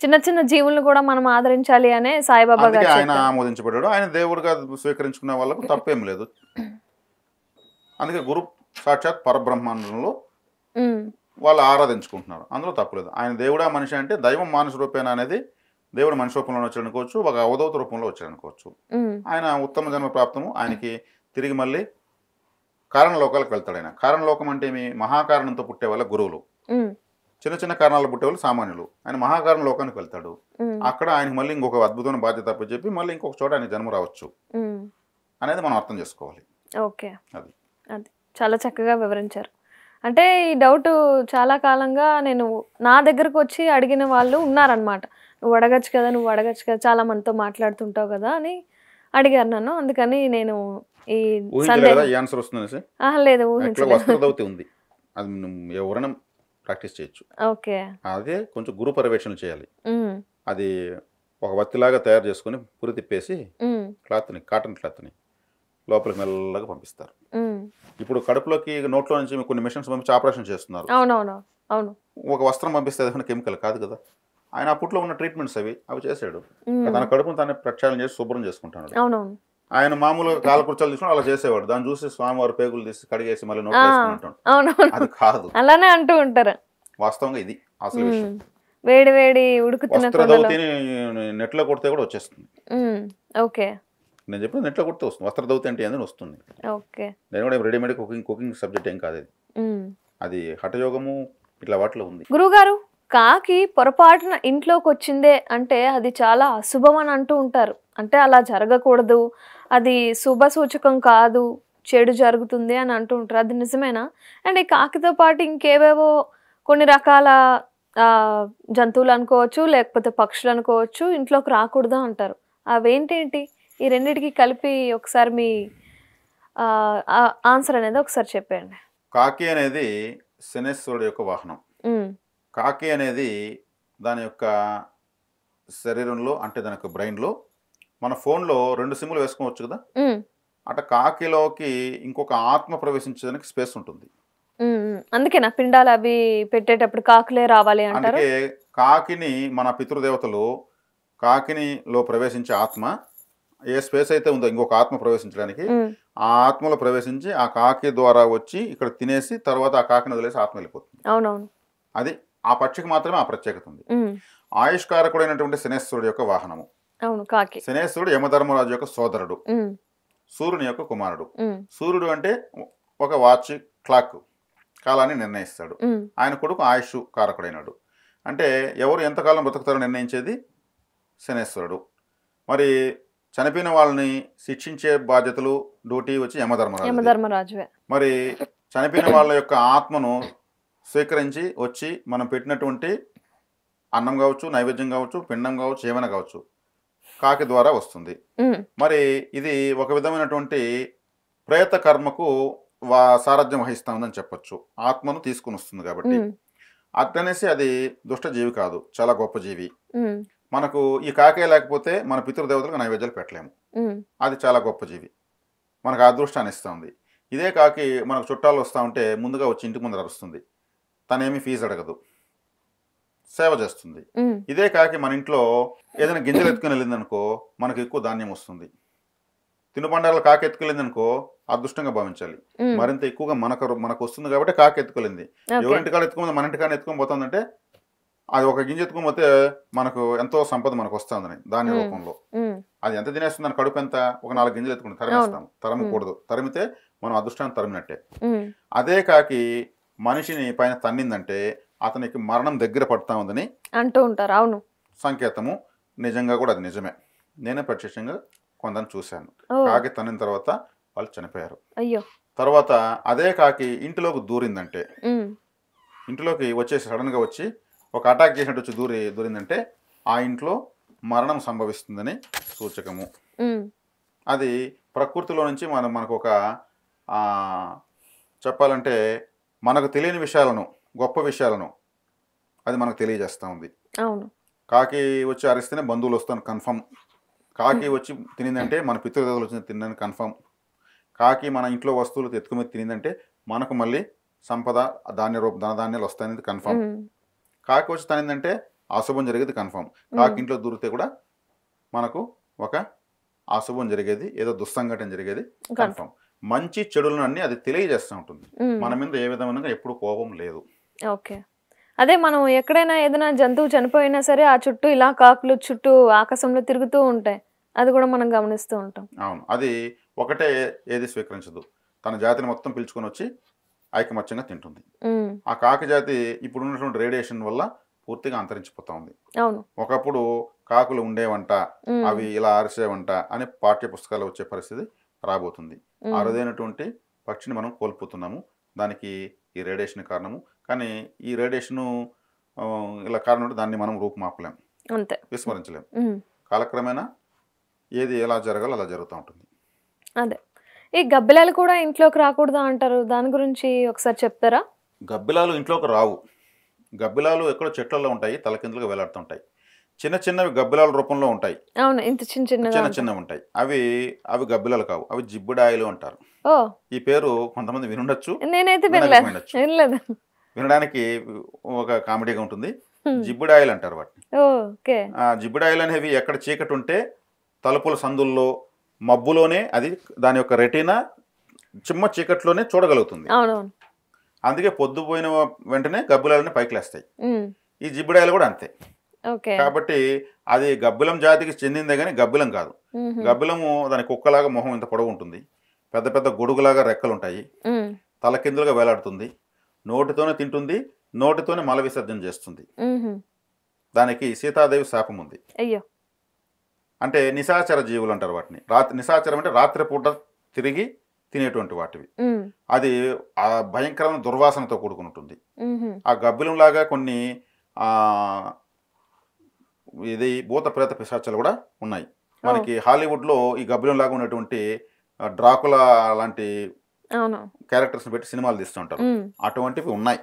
Speaker 1: చిన్న చిన్న జీవులను కూడా మనం ఆదరించాలి అనే సాయిబాబా గారు
Speaker 2: ఆయన ఆమోదించబడ్డాడు. ఆయన దేవుడిగా స్వీకరించుకున్న వాళ్ళకు తప్పేం లేదు. అందుకే గురు సాక్షాత్ పరబ్రహ్మాండంలో వాళ్ళు ఆరాధించుకుంటున్నారు, అందులో తప్పలేదు. ఆయన దేవుడా మనిషి అంటే దైవం మానస రూపేణ అనేది దేవుడు మనిషి రూపంలో వచ్చాడు అనుకోవచ్చు, ఒక అవధూత రూపంలో వచ్చాడు అనుకోవచ్చు. ఆయన ఉత్తమ జన్మ ప్రాప్తము, ఆయనకి తిరిగి మళ్ళీ కారణలోకాలకు వెళ్తాడు. ఆయన కారణలోకం అంటే ఏమి? మహాకారణంతో పుట్టే వాళ్ళ గురువులు, చిన్న చిన్న కారణాలు పుట్టే వాళ్ళు సామాన్యులు. ఆయన మహాకారణ లోకానికి వెళ్తాడు. అక్కడ ఆయనకి మళ్ళీ ఇంకొక అద్భుతమైన బాధ్యత చెప్పి మళ్ళీ ఇంకొక చోట ఆయన జన్మ రావచ్చు. అనేది మనం అర్థం చేసుకోవాలి.
Speaker 1: ఓకే.
Speaker 2: అది
Speaker 1: అది చాలా చక్కగా వివరించారు. అంటే ఈ డౌట్ చాలా కాలంగా నేను నా దగ్గరకు వచ్చి అడిగిన వాళ్ళు ఉన్నారనమాట. నువ్వు అడగచ్చు కదా, నువ్వు అడగచ్చు కదా, చాలా మందితో మాట్లాడుతుంటావు కదా అని అడిగారు నన్ను. అందుకని నేను ఈ
Speaker 2: ఊహించలే కదా ఈ ఆన్సర్ వస్తుందనేసి.
Speaker 1: లేదు
Speaker 2: యాక్చువల్గా
Speaker 1: ఊహించలేదు.
Speaker 2: వస్త్రదౌతి ఉంది, అది ఎవరైనా ప్రాక్టీస్ చేయొచ్చు.
Speaker 1: ఓకే.
Speaker 2: అదే కొంచెం గురు పర్యవేక్షణ చేయాలి.
Speaker 1: ఉమ్,
Speaker 2: అది ఒక వత్తిలాగా తయారు చేసుకుని పురి తిప్పేసి
Speaker 1: ఉమ్,
Speaker 2: క్లాత్ని, కాటన్ క్లాత్ని లోపలికి మెల్లగా పంపిస్తారు.
Speaker 1: ఉమ్.
Speaker 2: ఇప్పుడు కడుపులోకి నోట్లో నుంచి కొన్ని మిషన్స్ పంపించి ఆపరేషన్ చేస్తున్నారు.
Speaker 1: అవునవును, అవును.
Speaker 2: ఒక వస్త్రం పంపిస్తే అది కెమికల్ కాదు కదా. ఆయన అప్పట్లో ఉన్న ట్రీట్మెంట్స్ అవి చేశాడు.
Speaker 1: ఉమ్,
Speaker 2: తన కడుపును తానే ప్రక్షాళన చేసి శుభ్రం చేసుకుంటాడు.
Speaker 1: అవునవును.
Speaker 2: ఆయన మామూలుగా కాలకృత్యాలు తీసుకుని అలా చేసేవాడు. దాన్ని చూసి స్వామివారి పేగులు తీసి కడిగేసి మళ్ళీ నోట్లో వేసుకుంటాడు.
Speaker 1: అవునవును,
Speaker 2: అది కాదు,
Speaker 1: అలానే అంటూ ఉంటారు.
Speaker 2: వాస్తవంగా ఇది అసలు విషయం.
Speaker 1: వేడి వేడి ఉడుకుతున్న
Speaker 2: వస్త్రదౌతిని నెట్లో కొడితే కూడా వచ్చేస్తుంది.
Speaker 1: ఓకే.
Speaker 2: నేను చెప్పిన నెట్లో కొడితే వస్తుంది. వస్త్రదౌతి అంటే ఏందని వస్తుంది.
Speaker 1: ఓకే.
Speaker 2: నేను కూడా రెడీమేడ్ కుకింగ్ సబ్జెక్ట్ ఏం కాదు అది. అది హఠయోగము ఇట్లా వాటిలో ఉంది.
Speaker 1: గురువుగారు, కాకి పొరపాటున ఇంట్లోకి వచ్చిందే అంటే అది చాలా అశుభం అని అంటూ ఉంటారు. అంటే అలా జరగకూడదు, అది శుభ సూచకం కాదు, చెడు జరుగుతుంది అని అంటూ ఉంటారు. అది నిజమేనా? అండ్ ఈ కాకితో పాటు ఇంకేవేవో కొన్ని రకాల జంతువులు అనుకోవచ్చు, లేకపోతే పక్షులు అనుకోవచ్చు, ఇంట్లోకి రాకూడదు అంటారు. అవేంటేంటి? ఈ రెండిటికి కలిపి ఒకసారి మీ ఆన్సర్ అనేది ఒకసారి చెప్పండి.
Speaker 2: కాకి అనేది శనేశ్వరుడు యొక్క వాహనం. కాకి అనేది దాని యొక్క శరీరంలో, అంటే దాని యొక్క బ్రెయిన్లో, మన ఫోన్లో 2 సిమ్లు వేసుకోవచ్చు కదా, అట కాకిలోకి ఇంకొక ఆత్మ ప్రవేశించడానికి స్పేస్ ఉంటుంది.
Speaker 1: అందుకేనా పిండాలు అవి పెట్టేటప్పుడు కాకులే రావాలి అంటారు?
Speaker 2: అందుకే కాకిని మన పితృదేవతలు కాకినిలో ప్రవేశించే ఆత్మ ఏ స్పేస్ అయితే ఉందో ఇంకొక ఆత్మ ప్రవేశించడానికి, ఆ ఆత్మలో ప్రవేశించి ఆ కాకి ద్వారా వచ్చి ఇక్కడ తినేసి తర్వాత ఆ కాకిని వదిలేసి ఆత్మ వెళ్ళిపోతుంది.
Speaker 1: అవునవును.
Speaker 2: అది ఆ పక్షికి మాత్రమే ఆ ప్రత్యేకత ఉంది. ఆయుష్కారకుడైనటువంటి శనేశ్వరుడు యొక్క వాహనము.
Speaker 1: అవును, కాకి.
Speaker 2: శనేశ్వరుడు యమధర్మరాజు యొక్క సోదరుడు, సూర్యుని యొక్క కుమారుడు. సూర్యుడు అంటే ఒక వాచ్, క్లాక్, కాలాన్ని నిర్ణయిస్తాడు. ఆయన కొడుకు ఆయుష్ కారకుడైనాడు. అంటే ఎవరు ఎంతకాలం బ్రతుకుతారో నిర్ణయించేది శనేశ్వరుడు. మరి చనిపోయిన వాళ్ళని శిక్షించే బాధ్యతలు, డ్యూటీ వచ్చి
Speaker 1: యమధర్మరాజువే.
Speaker 2: మరి చనిపోయిన వాళ్ళ యొక్క ఆత్మను స్వీకరించి వచ్చి మనం పెట్టినటువంటి అన్నం కావచ్చు, నైవేద్యం కావచ్చు, పిండం కావచ్చు, ఏమైనా కావచ్చు, కాకి ద్వారా వస్తుంది. మరి ఇది ఒక విధమైనటువంటి ప్రేత కర్మకు సారథ్యం వహిస్తా ఉందని చెప్పొచ్చు. ఆత్మను తీసుకుని వస్తుంది కాబట్టి. అట్లనేసి అది దుష్ట జీవి కాదు, చాలా గొప్ప జీవి. మనకు ఈ కాకే లేకపోతే మన పితృదేవతలకు నైవేద్యాలు పెట్టలేము. అది చాలా గొప్ప జీవి, మనకు అదృష్టాన్ని ఇస్తుంది. ఇదే కాకి మనకు చుట్టాలు వస్తూ ఉంటే ముందుగా వచ్చి ఇంటికి ముందర అరుస్తుంది. తనేమి ఫీజు అడగదు, సేవ చేస్తుంది. ఇదే కాకి మన ఇంట్లో ఏదైనా గింజలు ఎత్తుకుని వెళ్ళిందనుకో మనకు ఎక్కువ ధాన్యం వస్తుంది. తినుబండారాలు కాకి ఎత్తుకెళ్ళిందనుకో అదృష్టంగా భావించాలి. మరింత ఎక్కువగా మనకు వస్తుంది కాబట్టి కాకి ఎత్తుకెళ్ళింది. ఎవరింటికాడ ఎత్తుకుని మన ఇంటికాడ ఎత్తుకొని పోతుందంటే అది ఒక గింజ ఎత్తుకొని పోతే మనకు ఎంతో సంపద మనకు వస్తుందని ధాన్య రూపంలో. అది ఎంత తినేస్తుంది, దాని కడుపు ఎంత, ఒక 4 గింజలు ఎత్తుకుని తరిమేస్తాం. తరమకూడదు, తరిమితే మనం అదృష్టాన్ని తరిమినట్టే. అదే కాకి మనిషిని పైన తన్నిందంటే అతనికి మరణం దగ్గర పడతా ఉందని
Speaker 1: అంటూ ఉంటారు. అవును,
Speaker 2: సంకేతము. నిజంగా కూడా అది నిజమే. నేనే ప్రత్యక్షంగా కొందరు చూశాను. కాకి తన్నిన తర్వాత వాళ్ళు చనిపోయారు.
Speaker 1: అయ్యో.
Speaker 2: తర్వాత అదే కాకి ఇంటిలోకి దూరిందంటే, ఇంటిలోకి వచ్చేసి సడన్గా వచ్చి ఒక అటాక్ చేసినట్టు వచ్చి దూరిందంటే ఆ ఇంట్లో మరణం సంభవిస్తుందని సూచకము. అది ప్రకృతిలో నుంచి మనకు ఒక చెప్పాలంటే మనకు తెలియని విషయాలను, గొప్ప విషయాలను అది మనకు తెలియజేస్తూ ఉంది.
Speaker 1: అవును.
Speaker 2: కాకి వచ్చి అరిస్తేనే బంధువులు వస్తాను కన్ఫర్మ్. కాకి వచ్చి తినిందంటే మన పితృదేవతలు వచ్చి తినని కన్ఫర్మ్. కాకి మన ఇంట్లో వస్తువులు ఎత్తుకుని తినిందంటే మనకు మళ్ళీ సంపద, ధనధాన్యాలు వస్తాయనేది కన్ఫర్మ్. కాకి వచ్చి తనిందంటే అశుభం జరిగేది కన్ఫర్మ్. కాకి ఇంట్లో దూరితే కూడా మనకు ఒక అశుభం జరిగేది, ఏదో దుస్సంఘటన జరిగేది కన్ఫర్మ్. మంచి చెడులను అన్ని అది తెలియజేస్తూ ఉంటుంది. మన మీద ఏ విధంగా ఎప్పుడు కోపం లేదు.
Speaker 1: ఓకే. అదే మనం ఎక్కడైనా ఏదైనా జంతువు చనిపోయినా సరే ఆ చుట్టూ ఇలా కాకులు చుట్టూ ఆకాశంలో తిరుగుతూ ఉంటాయి, అది కూడా మనం గమనిస్తూ ఉంటాం.
Speaker 2: అవును, అది ఒకటే ఏది స్వీకరించదు, తన జాతిని మొత్తం పిలుచుకొని వచ్చి ఐకమత్యంగా తింటుంది. ఆ కాకి జాతి ఇప్పుడు ఉన్నటువంటి రేడియేషన్ వల్ల పూర్తిగా అంతరించిపోతా ఉంది.
Speaker 1: అవును.
Speaker 2: ఒకప్పుడు కాకులు ఉండేవంట, అవి ఇలా అరిసేవంట అని పాఠ్య పుస్తకాలు వచ్చే పరిస్థితి రాబోతుంది. అరుదైనటువంటి పక్షిని మనం కోల్పోతున్నాము. దానికి ఈ రేడియేషన్ కారణము. కానీ ఈ రేడియేషను ఇలా కారణం ఉంటే దాన్ని మనం రూపుమాపలేం,
Speaker 1: అంతే,
Speaker 2: విస్మరించలేం. కాలక్రమేణా ఏది ఎలా జరగాలో అలా జరుగుతూ ఉంటుంది.
Speaker 1: అదే. ఈ గబ్బిలాలు కూడా ఇంట్లోకి రాకూడదు అంటారు, దాని గురించి ఒకసారి చెప్తారా?
Speaker 2: గబ్బిలాలు ఇంట్లోకి రావు. గబ్బిలాలు ఎక్కడో చెట్లలో ఉంటాయి, తలకిందులుగా వేలాడుతుంటాయి. చిన్న చిన్నవి గబ్బిలాల రూపంలో ఉంటాయి.
Speaker 1: అవును, ఇంత చిన్న
Speaker 2: చిన్నవి ఉంటాయి. అవి గబ్బిలాలు కావు, అవి జిబ్బుడాయలు అంటారు. ఈ పేరు కొంతమంది వినుండొచ్చు,
Speaker 1: నేనైతే వినలేదు.
Speaker 2: వినడానికి ఒక కామెడీగా ఉంటుంది. జిబ్బుడాయలు అంటారు వాటిని. జిబ్బుడాయలు అనేవి ఎక్కడ చీకటి ఉంటే తలుపుల సందుల్లో మబ్బులోనే అది దాని యొక్క రెటీనా చిమ్మ చీకట్లోనే చూడగలుగుతుంది. అందుకే పొద్దుపోయిన వెంటనే గబ్బిలాలని పైకి లేస్తాయి. ఈ జిబ్బుడాయలు కూడా అంతే. కాబట్టి అది గబ్బిలం జాతికి చెందిందే కానీ గబ్బిలం కాదు. గబ్బిలము దాని కుక్కలాగా మొహం ఇంత పొడవు ఉంటుంది, పెద్ద పెద్ద గొడుగులాగా రెక్కలు ఉంటాయి, తలకిందులుగా వేలాడుతుంది, నోటితోనే తింటుంది, నోటితోనే మల విసర్జన చేస్తుంది. దానికి సీతాదేవి శాపం ఉంది. అంటే నిశాచర జీవులు అంటారు వాటిని. నిశాచరం అంటే రాత్రిపూట తిరిగి తినేటువంటి వాటివి. అది ఆ భయంకరమైన దుర్వాసనతో కూడుకుని ఉంటుంది. ఆ గబ్బిలం లాగా కొన్ని ఇది భూత ప్రేత పిశాచాలు కూడా ఉన్నాయి. మనకి హాలీవుడ్లో ఈ గబ్బిలం లాగా ఉన్నటువంటి డ్రాకులా లాంటి క్యారెక్టర్స్ పెట్టి సినిమాలు తీస్తుంటారు. అటువంటివి ఉన్నాయి,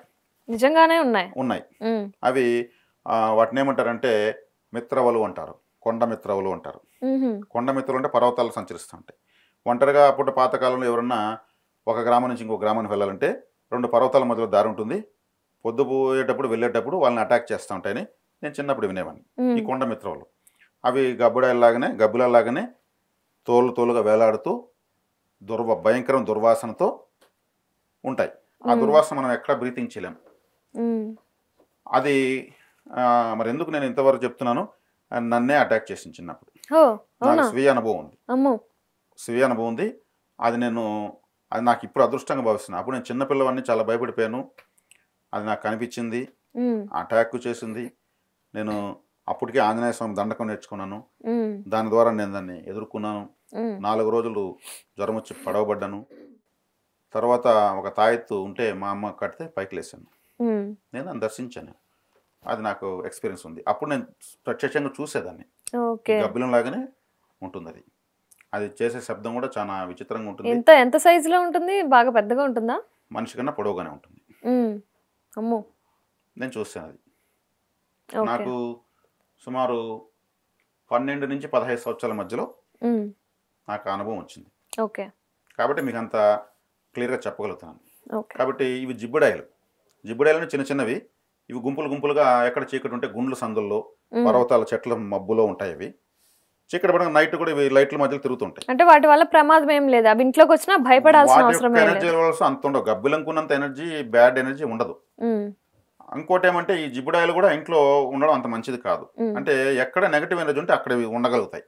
Speaker 1: నిజంగానే
Speaker 2: ఉన్నాయి. అవి వాటిని ఏమంటారంటే మిత్రవలు అంటారు, కొండ మిత్రవలు అంటారు. కొండ మిత్రులు అంటే పర్వతాలు సంచరిస్తుంటాయి. ఒంటరిగా అప్పుడు పాతకాలంలో ఎవరన్నా ఒక గ్రామం నుంచి ఇంకో గ్రామానికి వెళ్ళాలంటే 2 పర్వతాల మధ్యలో దారి ఉంటుంది. పొద్దుపోయేటప్పుడు వెళ్ళేటప్పుడు వాళ్ళని అటాక్ చేస్తూ ఉంటాయని నేను చిన్నప్పుడు వినేవాడిని. ఈ కొండ మిత్రవలు అవి గబ్బిలాలాగానే తోలుగా వేలాడుతూ భయంకరం దుర్వాసనతో ఉంటాయి. ఆ దుర్వాసన మనం ఎక్కడ బ్రీతింగ్ చేయలేం. అది మరి ఎందుకు నేను ఇంతవరకు చెప్తున్నాను, నన్నే అటాక్ చేసింది చిన్నప్పుడు. నాకు స్వీయ అనుభవం ఉంది. అది నాకు ఇప్పుడు అదృష్టంగా భావిస్తున్నాను. అప్పుడు నేను చిన్నపిల్లవాడిని, చాలా భయపడిపోయాను. అది నాకు కనిపించింది, అటాక్ చేసింది. నేను అప్పటికే ఆంజనేయ స్వామి దండకం నేర్చుకున్నాను. దాని ద్వారా నేను దాన్ని ఎదుర్కొన్నాను. 4 రోజులు జ్వరం వచ్చి పడవబడ్డాను. తర్వాత ఒక తాయెత్తు ఉంటే మా అమ్మ కడితే పైకి లేసాను. నేను దాన్ని దర్శించాను. అది నాకు ఎక్స్పీరియన్స్ ఉంది. అప్పుడు నేను ప్రత్యక్షంగా చూసేదాన్ని. గబ్బిలం లాగానే ఉంటుంది. అది చేసే శబ్దం కూడా చాలా విచిత్రంగా ఉంటుంది.
Speaker 1: ఎంత సైజులో ఉంటుంది? బాగా పెద్దగా ఉంటుందా?
Speaker 2: మనిషి కన్నా పొడవుగానే ఉంటుంది. నేను చూసాను. అది నాకు సుమారు 12 నుంచి 15 సంవత్సరాల మధ్యలో నాకు అనుభవం వచ్చింది. కాబట్టి మీకు అంత క్లియర్గా చెప్పగలుగుతాను. కాబట్టి ఇవి జిబ్బుడాయలు చిన్న చిన్నవి. ఇవి గుంపులుగా ఎక్కడ చీకటి ఉంటే గుండ్ల సందుల్లో, పర్వతాల చెట్ల మబ్బులో ఉంటాయి. అవి చీకటి పడగా నైట్ కూడా ఇవి లైట్ల మధ్యలో తిరుగుతుంటాయి.
Speaker 1: అంటే వాటి వల్ల ప్రమాదం ఏం లేదు, అవి ఇంట్లోకి వచ్చినా భయపడాల్సిన అవసరం లేదు.
Speaker 2: ఎనర్జీ లెవెల్స్ అంత ఉండవు. గబ్బిలంకున్నంత ఎనర్జీ, బ్యాడ్ ఎనర్జీ ఉండదు. ఇంకోటి ఏమంటే ఈ జిబ్బుడాయలు కూడా ఇంట్లో ఉండడం అంత మంచిది కాదు. అంటే ఎక్కడ నెగటివ్ ఎనర్జీ ఉంటే అక్కడ ఇవి ఉండగలుగుతాయి.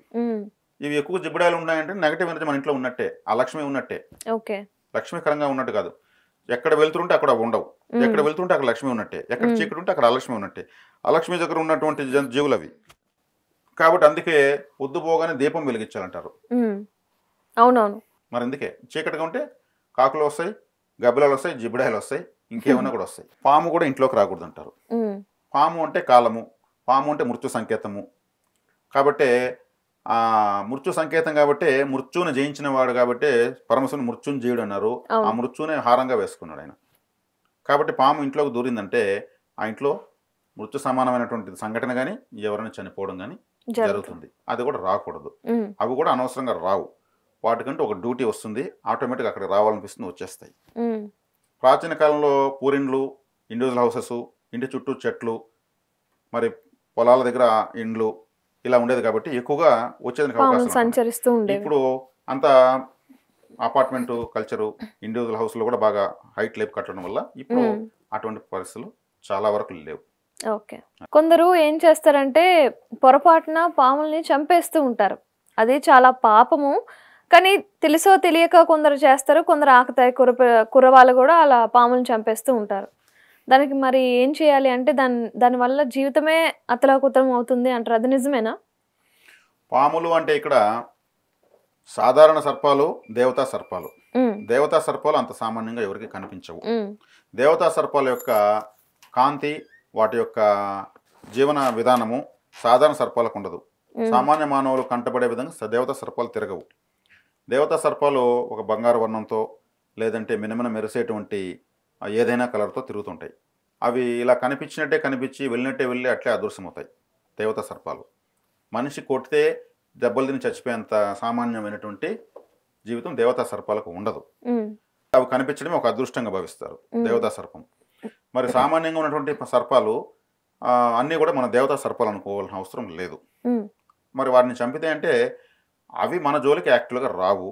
Speaker 2: ఇవి ఎక్కువ జిబ్బుడాయలు ఉన్నాయంటే నెగటివ్ ఎనర్జీ మన ఇంట్లో ఉన్నట్టే, ఆ లక్ష్మి ఉన్నట్టే. లక్ష్మీకరంగా ఉన్నట్టు కాదు. ఎక్కడ వెళ్తుంటే అక్కడ ఉండవు, ఎక్కడ వెళ్తుంటే అక్కడ లక్ష్మి ఉన్నట్టే, ఎక్కడ చీకటి ఉంటే అక్కడ అలక్ష్మి ఉన్నట్టే. అలక్ష్మి దగ్గర ఉన్నటువంటి జీవులు అవి. కాబట్టి అందుకే పొద్దుపోగానే దీపం వెలిగించాలంటారు.
Speaker 1: అవునవును.
Speaker 2: మరి అందుకే చీకటిగా ఉంటే కాకులు వస్తాయి, గబ్బిలాలు వస్తాయి, జిబ్బుడాయలు వస్తాయి, ఇంకేమన్నా కూడా వస్తాయి. పాము కూడా ఇంట్లోకి రాకూడదు అంటారు. పాము అంటే కాలము, పాము అంటే మృత్యు సంకేతము. కాబట్టి మృత్యు సంకేతం కాబట్టి మృత్యుని జయించిన వాడు కాబట్టి పరమశివుని మృత్యుని జయుడు అన్నారు. ఆ మృత్యునే హారంగా వేసుకున్నాడు ఆయన. కాబట్టి పాము ఇంట్లోకి దూరిందంటే ఆ ఇంట్లో మృత్యు సమానమైనటువంటి సంఘటన కానీ ఎవరైనా చనిపోవడం కానీ జరుగుతుంది. అది కూడా రాకూడదు. అవి కూడా అనవసరంగా రావు. వాటికంటే ఒక డ్యూటీ వస్తుంది, ఆటోమేటిక్గా అక్కడ రావాలనిపిస్తుంది, వచ్చేస్తాయి. ప్రాచీన కాలంలో పూరిండ్లు, ఇండివిజువల్ హౌసెస్, ఇంటి చుట్టూ చెట్లు, మరి పొలాల దగ్గర ఇండ్లు ఇలా ఉండేది కాబట్టి ఎక్కువగా వచ్చేదానికి అవకాశం. ఇప్పుడు అంతా అపార్ట్మెంట్ కల్చరు, ఇండివిజువల్ హౌస్లో కూడా బాగా హైట్ లేపు కట్టడం వల్ల ఇప్పుడు అటువంటి పరిస్థితులు చాలా వరకు లేవు.
Speaker 1: కొందరు ఏం చేస్తారంటే పొరపాటున పాముల్ని చంపేస్తూ ఉంటారు. అది చాలా పాపము. కానీ తెలుసో తెలియక కొందరు చేస్తారు, కొందరు ఆకతాయి కుర్రవాళ్ళు కూడా అలా పాములను చంపేస్తూ ఉంటారు. దానికి మరి ఏం చేయాలి అంటే దానివల్ల జీవితమే అతలాకుతలం అవుతుంది అంటారు. అది నిజమేనా?
Speaker 2: పాములు అంటే ఇక్కడ సాధారణ సర్పాలు దేవతా సర్పాలు. దేవతా సర్పాలు అంత సామాన్యంగా ఎవరికి కనిపించవు. దేవతా సర్పాల యొక్క కాంతి, వాటి యొక్క జీవన విధానము సాధారణ సర్పాలకు ఉండదు. సామాన్య మానవులు కంటపడే విధంగా దేవతా సర్పాలు తిరగవు. దేవతా సర్పాలు ఒక బంగారు వర్ణంతో లేదంటే మినమిన మెరిసేటువంటి ఏదైనా కలర్తో తిరుగుతుంటాయి. అవి ఇలా కనిపించినట్టే కనిపించి వెళ్ళినట్టే వెళ్ళి అట్లే అదృశ్యమవుతాయి. దేవతా సర్పాలు మనిషి కొడితే దెబ్బలు తిని చచ్చిపోయేంత సామాన్యమైనటువంటి జీవితం దేవతా సర్పాలకు ఉండదు. అవి కనిపించడమే ఒక అదృష్టంగా భావిస్తారు దేవతా సర్పం. మరి సామాన్యంగా ఉన్నటువంటి సర్పాలు అన్నీ కూడా మన దేవతా సర్పాలు అనుకోవాల్సిన అవసరం లేదు. మరి వాటిని చంపితే అంటే అవి మన జోలికి యాక్టివ్గా రావు.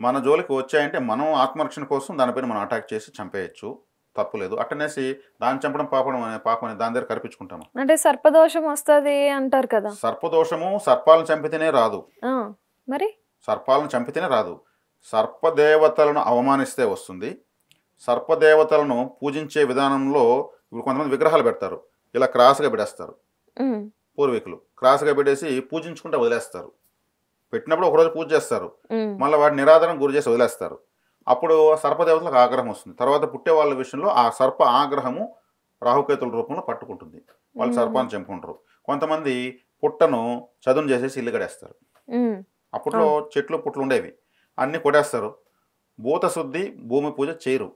Speaker 2: మన జోలికి వచ్చాయంటే మనం ఆత్మరక్షణ కోసం దానిపైన మనం అటాక్ చేసి చంపేయచ్చు, తప్పులేదు. అట్టనేసి దాన్ని చంపడం పాపం అనే దాని దగ్గర కనిపించుకుంటాము.
Speaker 1: అంటే సర్పదోషం వస్తుంది అంటారు కదా.
Speaker 2: సర్పదోషము సర్పాలను చంపితేనే రాదు.
Speaker 1: మరి
Speaker 2: సర్పాలను చంపితేనే రాదు. సర్పదేవతలను అవమానిస్తే వస్తుంది. సర్పదేవతలను పూజించే విధానంలో ఇప్పుడు కొంతమంది విగ్రహాలు పెడతారు, ఇలా క్రాస్గా పెట్టేస్తారు. పూర్వీకులు క్రాస్గా పెట్టేసి పూజించుకుంటే వదిలేస్తారు. పెట్టినప్పుడు ఒకరోజు పూజ చేస్తారు, మళ్ళీ వాటి నిరాదరణ గురి చేసి వదిలేస్తారు. అప్పుడు సర్పదేవతలకు ఆగ్రహం వస్తుంది. తర్వాత పుట్టే వాళ్ళ విషయంలో ఆ సర్ప ఆగ్రహము రాహుకేతుల రూపంలో పట్టుకుంటుంది. వాళ్ళు సర్పాన్ని చంపుకుంటారు. కొంతమంది పుట్టను చదును చేసేసి ఇల్లు కడేస్తారు. అప్పట్లో చెట్లు పుట్లు ఉండేవి, అన్నీ కొట్టేస్తారు. భూతశుద్ధి భూమి పూజ చేయరు.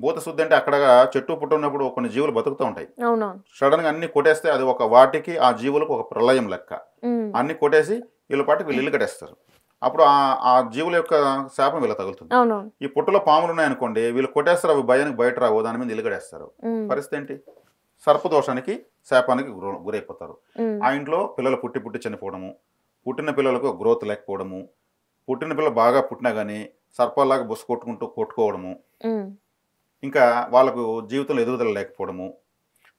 Speaker 2: భూతశుద్ధి అంటే అక్కడ చెట్టు పుట్ట ఉన్నప్పుడు కొన్ని జీవులు బతుకుతూ ఉంటాయి. సడన్గా అన్ని కొట్టేస్తే అది ఒక వాటికి ఆ జీవులకు ఒక ప్రళయం లెక్క. అన్ని కొట్టేసి వీళ్ళ పాటికి వీళ్ళు ఇల్లు కట్టేస్తారు. అప్పుడు ఆ జీవుల యొక్క శాపం వీళ్ళ తగులుతుంది. ఈ పుట్టలో పాములు ఉన్నాయనుకోండి, వీళ్ళు కొట్టేస్తారు, అవి భయానికి బయట రావు, దాని మీద ఇల్లు కట్టేస్తారు. పరిస్థితి ఏంటి? సర్పదోషానికి శాపానికి గురైపోతారు. ఆ ఇంట్లో పిల్లలు పుట్టి చనిపోవడము, పుట్టిన పిల్లలకు గ్రోత్ లేకపోవడము, పుట్టిన పిల్లలు బాగా పుట్టినా కానీ సర్పాల్లాగా బొస్సు కొట్టుకోవడము, ఇంకా వాళ్ళకు జీవితంలో ఎదుగుదల లేకపోవడము,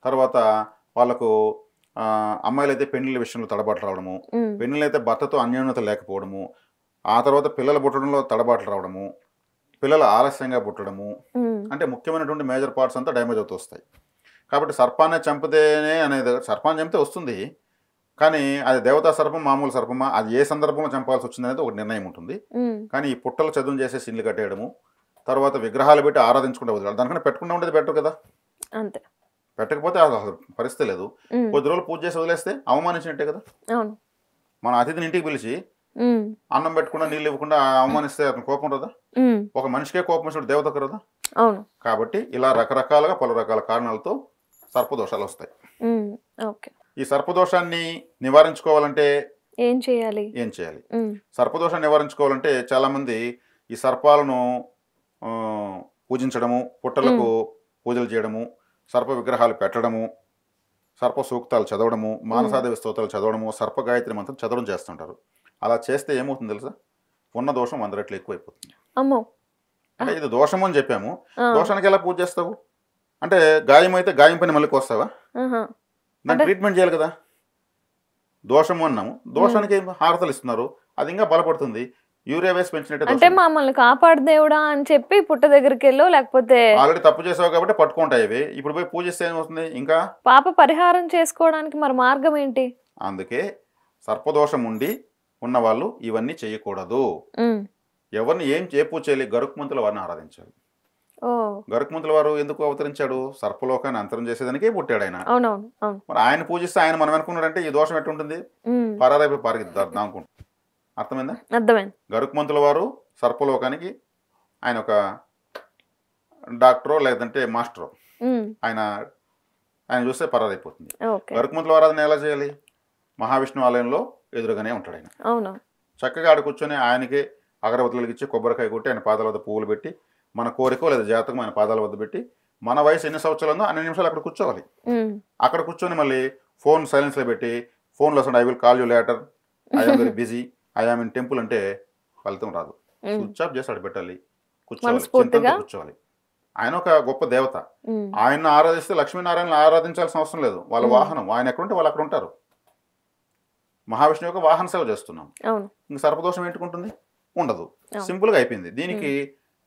Speaker 2: తర్వాత వాళ్ళకు అమ్మాయిలు అయితే పెళ్లిళ్ళ విషయంలో తడబాట్లు రావడము, పెళ్లిళ్ళు అయితే భర్తతో అన్యోన్యత లేకపోవడము, ఆ తర్వాత పిల్లలు పుట్టడంలో తడబాట్లు రావడము, పిల్లలు ఆలస్యంగా పుట్టడము, అంటే ముఖ్యమైనటువంటి మేజర్ పార్ట్స్ అంతా డ్యామేజ్ అవుతూ వస్తాయి. కాబట్టి సర్పాన్ని చంపితేనే అనేది, సర్పాన్ని చంపితే వస్తుంది, కానీ అది దేవతా సర్పం మామూలు సర్పమా, అది ఏ సందర్భంలో చంపాల్సి వచ్చింది అనేది ఒక నిర్ణయం ఉంటుంది. కానీ ఈ పుట్టలు చదువు చేసేసి ఇల్లు కట్టేయడము, తర్వాత విగ్రహాలు పెట్టి ఆరాధించుకుంటే వదిలేదు. దానికన్నా పెట్టకుండా ఉండేది బెటర్ కదా. అంతే, పెట్టకపోతే అసలు పరిస్థితి లేదు. కొద్ది రోజులు పూజ చేసి వదిలేస్తే అవమానించినట్టే కదా. మన అతిథిని ఇంటికి పిలిచి అన్నం పెట్టకుండా నీళ్ళు ఇవ్వకుండా అవమానిస్తే అతను కోపం రాదా? ఒక మనిషికే కోపం వచ్చినట్టు దేవతకు రాదా? కాబట్టి ఇలా రకరకాలుగా పలు రకాల కారణాలతో సర్పదోషాలు వస్తాయి. ఈ సర్పదోషాన్ని నివారించుకోవాలంటే ఏం చేయాలి? సర్పదోషాన్ని నివారించుకోవాలంటే చాలా మంది ఈ సర్పాలను పూజించడము, పుట్టలకు పూజలు చేయడము, సర్ప విగ్రహాలు పెట్టడము, సర్ప సూక్తాలు చదవడము, మానసాదేవి స్తోత్రాలు చదవడము, సర్ప గాయత్రి మంత్రం చదవడం చేస్తుంటారు. అలా చేస్తే ఏమవుతుంది తెలుసా? ఉన్న దోషం 100 రెట్లు ఎక్కువైపోతుంది. అంటే ఇది దోషము అని చెప్పాము, దోషానికి ఎలా పూజ చేస్తావు అంటే గాయం అయితే గాయం పైన మళ్ళీ వస్తావా? దాన్ని ట్రీట్మెంట్ చేయాలి కదా. దోషము అన్నాము, దోషానికి హారతలు ఇస్తున్నారు, అది ఇంకా బలపడుతుంది. యూరియా వేసి పెంచినట్టే.
Speaker 1: అంటే మమ్మల్ని కాపాడు దేవుడా అని చెప్పి పుట్ట దగ్గరికి వెళ్ళో లేకపోతే
Speaker 2: ఆల్రెడీ తప్పు చేసావు కాబట్టి పట్టుకుంటాయి ఇవి. ఇప్పుడు పోయి పూజిస్తే ఏమవుతుంది? ఇంకా
Speaker 1: పాప పరిహారం చేసుకోవడానికి మరి మార్గం ఏంటి?
Speaker 2: అందుకే సర్పదోషం ఉండి ఉన్నవాళ్ళు ఇవన్నీ చేయకూడదు. ఎవరిని ఏ పూజ చేయాలి? గరుక్మంతుల వారిని ఆరాధించాలి. గరుక్మంతుల వారు ఎందుకు అవతరించాడు? సర్పలోకాన్ని అంతరం చేసేదానికే పుట్టాడు ఆయన. మరి ఆయన పూజిస్తే ఆయన మనం అనుకున్నాడంటే ఈ దోషం ఎట్టుంటుంది? పరారైపోయి పారిద్దాం అనుకుంటాం. అర్థమైందా? అర్థమైంది. గరుక్మంతుల వారు సర్పలోకానికి ఆయన ఒక డాక్టరో లేదంటే మాస్టరో, ఆయన చూస్తే పరారైపోతుంది. గరుక్మంతుల ఆరాధన ఎలా చేయాలి? మహావిష్ణు ఆలయంలో ఎదురుగానే ఉంటాడు ఆయన. చక్కగా ఆడ కూర్చొని ఆయనకి అగరబత్తులు ఇచ్చి కొబ్బరికాయ కొట్టి ఆయన పాదాల వద్ద పువ్వులు పెట్టి మన కోరికో లేదా జాతకం ఆయన పాదాల వద్ద పెట్టి మన వయసు ఎన్ని సంవత్సరాలు ఉందో అన్ని నిమిషాలు అక్కడ కూర్చోవాలి. అక్కడ కూర్చొని మళ్ళీ ఫోన్ సైలెన్స్లో పెట్టి ఫోన్లో వస్తుంది I will call you later, I am very busy, I am in temple అంటే ఫలితం రాదు. స్విచ్ ఆఫ్ చేసి అక్కడ పెట్టాలి, కూర్చోవాలి. ఆయన ఒక గొప్ప దేవత. ఆయన ఆరాధిస్తే లక్ష్మీనారాయణ ఆరాధించాల్సిన అవసరం లేదు. వాళ్ళ వాహనం ఆయన ఎక్కడుంటే వాళ్ళు అక్కడ ఉంటారు. మహావిష్ణువు యొక్క వాహన సేవ చేస్తున్నాం. ఇంక సర్పదోషం ఏంటుకుంటుంది? ఉండదు. సింపుల్గా అయిపోయింది. దీనికి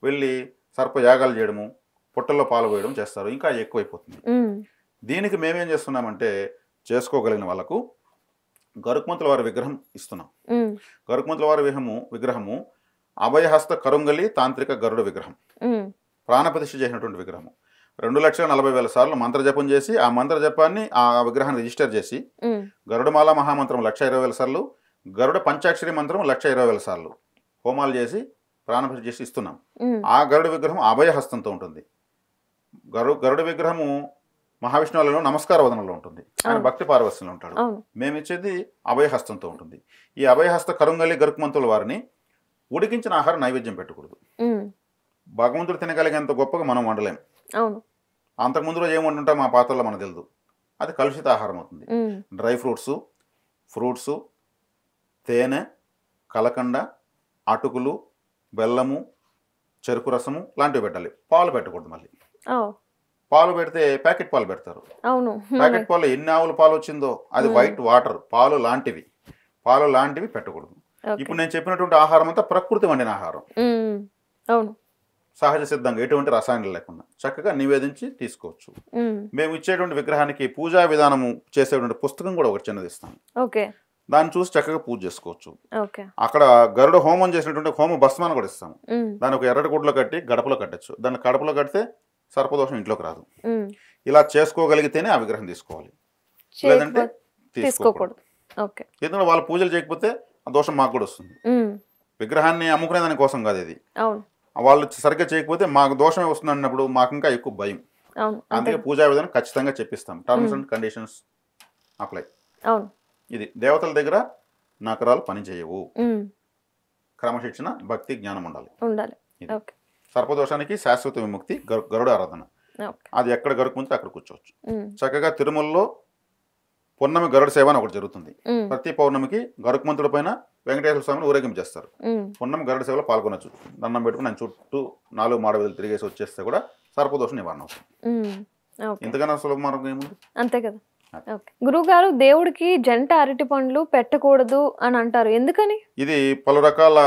Speaker 2: వెళ్ళి సర్ప యాగాలు చేయడము, పుట్టల్లో పాలు పోయడం చేస్తారు, ఇంకా ఎక్కువైపోతుంది. దీనికి మేమేం చేస్తున్నామంటే చేసుకోగలిగిన వాళ్ళకు గరుత్మంతుల వారి విగ్రహం ఇస్తున్నాం. గరుత్మంతుల వారి విగ్రహము అభయహస్త కరుంగలి తాంత్రిక గరుడ విగ్రహం, ప్రాణప్రతిష్ఠ చేసినటువంటి విగ్రహము. 2,40,000 సార్లు మంత్ర జపం చేసి ఆ మంత్ర జపాన్ని ఆ విగ్రహాన్ని రిజిస్టర్ చేసి గరుడమాల మహామంత్రం 1,20,000 సార్లు, గరుడ పంచాక్షరి మంత్రం 1,20,000 సార్లు హోమాలు చేసి ప్రాణప్రతిష్ఠ చేసి ఇస్తున్నాం. ఆ గరుడ విగ్రహం అభయహస్తంతో ఉంటుంది. గరుడ విగ్రహము మహావిష్ణువులలో నమస్కార వదనంలో ఉంటుంది, ఆయన భక్తి పారవస్యంలో ఉంటాడు. మేము ఇచ్చేది అభయహస్తంతో ఉంటుంది. ఈ అభయహస్త కరుంగలి గరుత్మంతుల వారిని ఉడికించిన ఆహారం నైవేద్యం పెట్టకూడదు. భగవంతుడు తినగలిగేంత గొప్పగా మనం వండలేం. అంతకుముందు రోజు ఏం వండుంటాం మా పాత్రలో మనకు తెలియదు, అది కలుషిత ఆహారం అవుతుంది. డ్రై ఫ్రూట్స్, తేనె, కలకండ, అటుకులు, బెల్లము, చెరుకు రసము లాంటివి పెట్టాలి. పాలు పెట్టకూడదు. మళ్ళీ పాలు పెడితే ప్యాకెట్ పాలు పెడతారు. ప్యాకెట్ పాలు ఎన్ని ఆవుల పాలు వచ్చిందో అది వైట్ వాటర్ పాలు లాంటివి పెట్టకూడదు. ఇప్పుడు నేను చెప్పినటువంటి ఆహారం అంతా ప్రకృతి వండిన ఆహారం, సహజ సిద్ధంగా ఎటువంటి రసాయనాలు లేకుండా చక్కగా నివేదించి తీసుకోవచ్చు. మేము ఇచ్చేటువంటి విగ్రహానికి పూజా విధానము చేసేటువంటి పుస్తకం కూడా ఒకటి చిన్నది ఇస్తాం. దాన్ని చూసి చక్కగా పూజ చేసుకోవచ్చు. అక్కడ గరుడ హోమం చేసినటువంటి హోమ భస్మాన్ని కూడా ఇస్తాము. దాన్ని ఒక ఎర్రటి గుడ్లో కట్టి గడపలో కట్టచ్చు. దాన్ని కడపలో కడితే సర్పదోషం ఇంట్లోకి రాదు. ఇలా చేసుకోగలిగితేనే ఆ విగ్రహం తీసుకోవాలి, లేదంటే తీసుకోకూడదు. ఎందుకంటే వాళ్ళు పూజలు చేయకపోతే ఆ దోషం మాకు కూడా వస్తుంది. విగ్రహాన్ని అమ్ముకునే దాని కోసం కాదు ఇది. వాళ్ళు సరిగ్గా చేయకపోతే మాకు దోషమే వస్తుంది అన్నప్పుడు మాకు ఇంకా ఎక్కువ భయం. అందుకే పూజా విధానం ఖచ్చితంగా చెప్పిస్తాం. Terms and conditions apply. ఇది దేవతల దగ్గర నకరాలు పని చేయవు. క్రమశిక్షణ, భక్తి, జ్ఞానం ఉండాలి. సర్పదోషానికి శాశ్వత విముక్తి గరుడ ఆరాధన. అది ఎక్కడ గరుకుంటే అక్కడ కూర్చోవచ్చు. చక్కగా తిరుమలలో పొన్నమి గరుడ సేవ అని ఒకటి జరుగుతుంది. ప్రతి పౌర్ణమికి గరుక్మంతుడి పైన వెంకటేశ్వర స్వామిని ఊరేగింపు చేస్తారు. పొన్నమి గరుడ సేవలో పాల్గొనొచ్చు. దండం పెట్టుకుని ఆయన చుట్టూ 4 మాడవీధులు తిరిగేసి వచ్చేస్తే కూడా సర్పదోషం నివారణ అవుతుంది. ఇంతకన్నా సులభ మార్గం ఏముంది? అంతే కదా.
Speaker 1: గురువుగారు, దేవుడికి జంట అరటి పండ్లు పెట్టకూడదు అని అంటారు, ఎందుకని?
Speaker 2: ఇది పలు రకాల